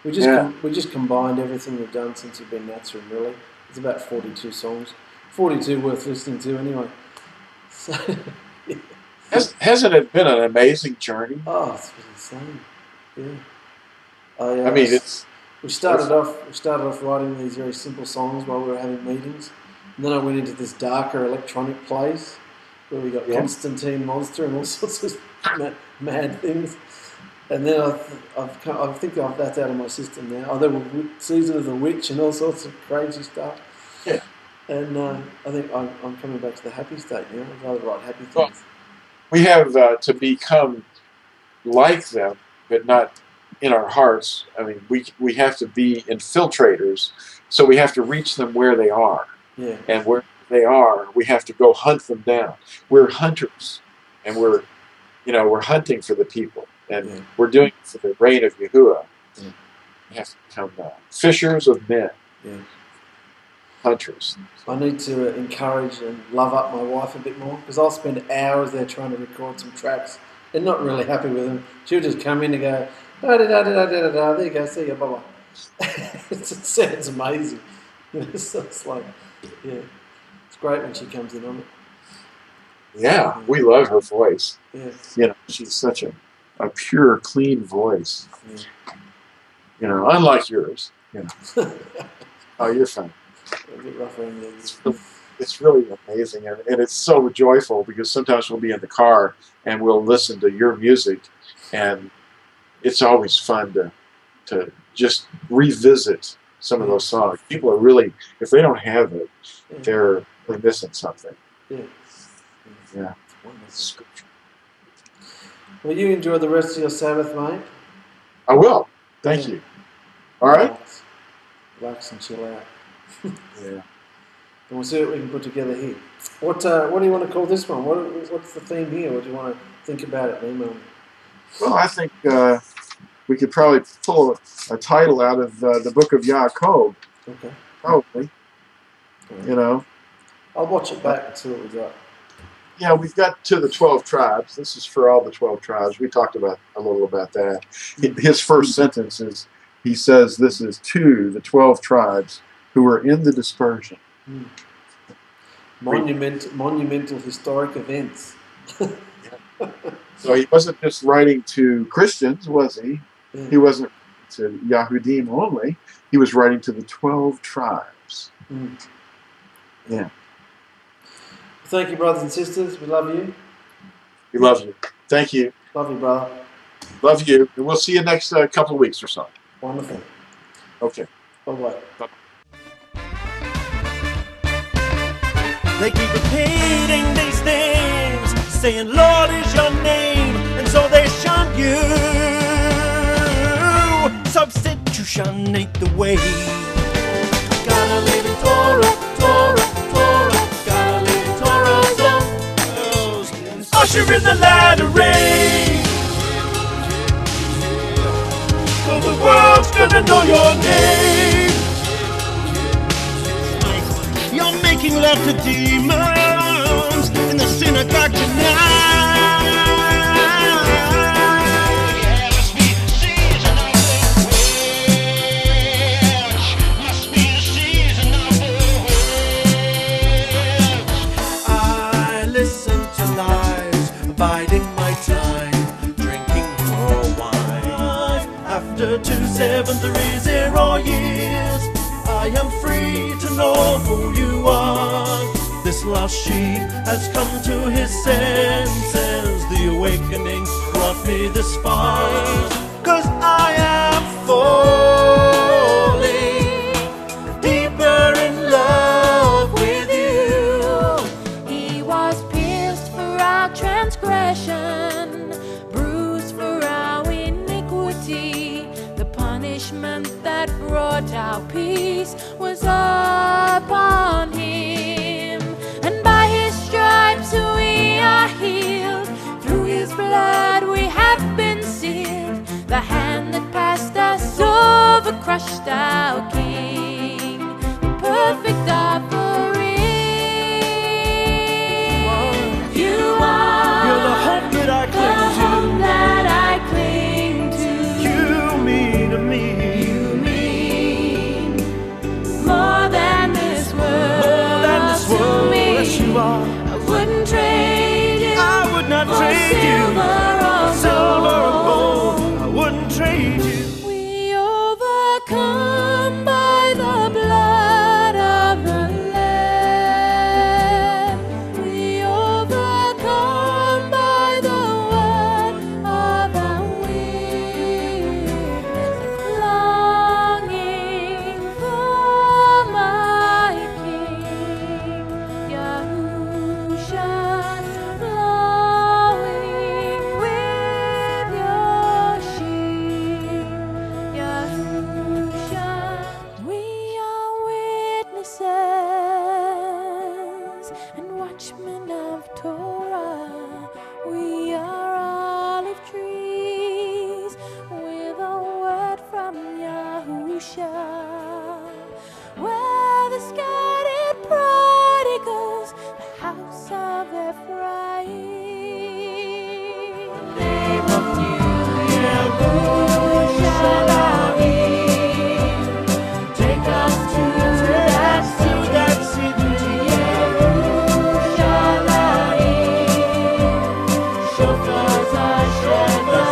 We just combined everything we've done since we've been Nazarene, really. It's about 42 songs. 42 worth listening to anyway. So, yeah. Hasn't it been an amazing journey? Oh, it's been insane. Yeah. I mean, We started off writing these very simple songs while we were having meetings, and then I went into this darker electronic place where we got Constantine Monster and all sorts of mad things. And then I think that's out of my system now. There were Season of the Witch and all sorts of crazy stuff. Yeah. And I think I'm coming back to the happy state now. I'd rather write happy things. Well, we have to become like them, but not in our hearts. I mean, we have to be infiltrators, so we have to reach them where they are. Yeah. And where they are, we have to go hunt them down. We're hunters, and we're hunting for the people, and we're doing it for the reign of Yahuwah. Yeah. We have to become fishers of men, hunters. I need to encourage and love up my wife a bit more, because I'll spend hours there trying to record some tracks and not really happy with them. She'll just come in and go, da da da da da da da. There you go, see ya, bye bye. It sounds amazing. So it's like, it's great when she comes in on it. Yeah, we love her voice. Yeah. She's such a pure, clean voice. Yeah. Unlike yours. Oh, you're fine. A bit rough around the edges. It's really amazing, and it's so joyful, because sometimes we'll be in the car and we'll listen to your music, and it's always fun to just revisit some of those songs. People are really, if they don't have it, they're missing something. Yeah. Scripture. Well, you enjoy the rest of your Sabbath, mate. I will. Thank you. All right. Relax and chill out. Yeah. And we'll see what we can put together here. What do you want to call this one? What's the theme here? What do you want to think about it? Email me. Well, I think we could probably pull a title out of the book of Yaakov. Okay. Probably. Right. I'll watch it back and see what we got. Yeah, we've got to the 12 tribes. This is for all the 12 tribes. We talked a little about that. His first sentence is, he says this is to the 12 tribes who were in the dispersion. Monumental historic events. So he wasn't just writing to Christians, was he? Yeah. He wasn't to Yahudim only. He was writing to the 12 tribes. Yeah. Thank you, brothers and sisters. We love you. We love you. Thank you. Love you, brother. Love you. And we'll see you next couple of weeks or so. Wonderful. Okay. Bye-bye. They keep repeating these things, saying, Lord is your name, and so they shun you. Substitutionate the way. Gotta live in Torah, Torah, Torah. Gotta live in Torah zone. Usher in the latter rain. So the world's gonna know your name. You're making love to demons in the synagogue tonight. Yeah, must be a season of the witch. Must be a season of the witch. I listen to lies, biding my time, drinking more wine. After 2730 years, I am free to know who you are. This lost sheep has come to his senses. The awakening brought me this far. 'Cause I am falling deeper in love with you. He was pierced for our transgression, bruised for our iniquity. The punishment that brought our peace was upon him, and by his stripes we are healed. Through his blood we have been sealed. The hand that passed us over crushed our king. The perfect offering. You are. You're the hope that I the cling to. hope that I cling to. You mean to me. More than this world, More than this to world, me. yes you are. I wouldn't trade you. I would not for trade you. silver or gold. I wouldn't trade you. We overcome by the blood of the Lamb. We overcome by the word of our witness. Longing for my King, Yahusha, flowing with your from Yahusha, where the scattered prodigals, the house of Ephraim. Name of you, Yahusha, take us to that city, Yahusha, shofars are shofars.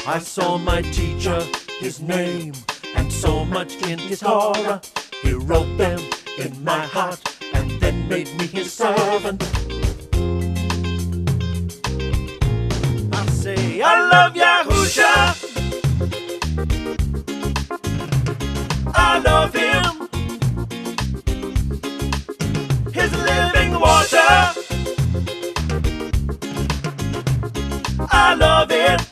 I saw my teacher, his name, and so much in his Torah. He wrote them in my heart and then made me his servant. I say, I love Yahusha. I love him. His living water. I love it.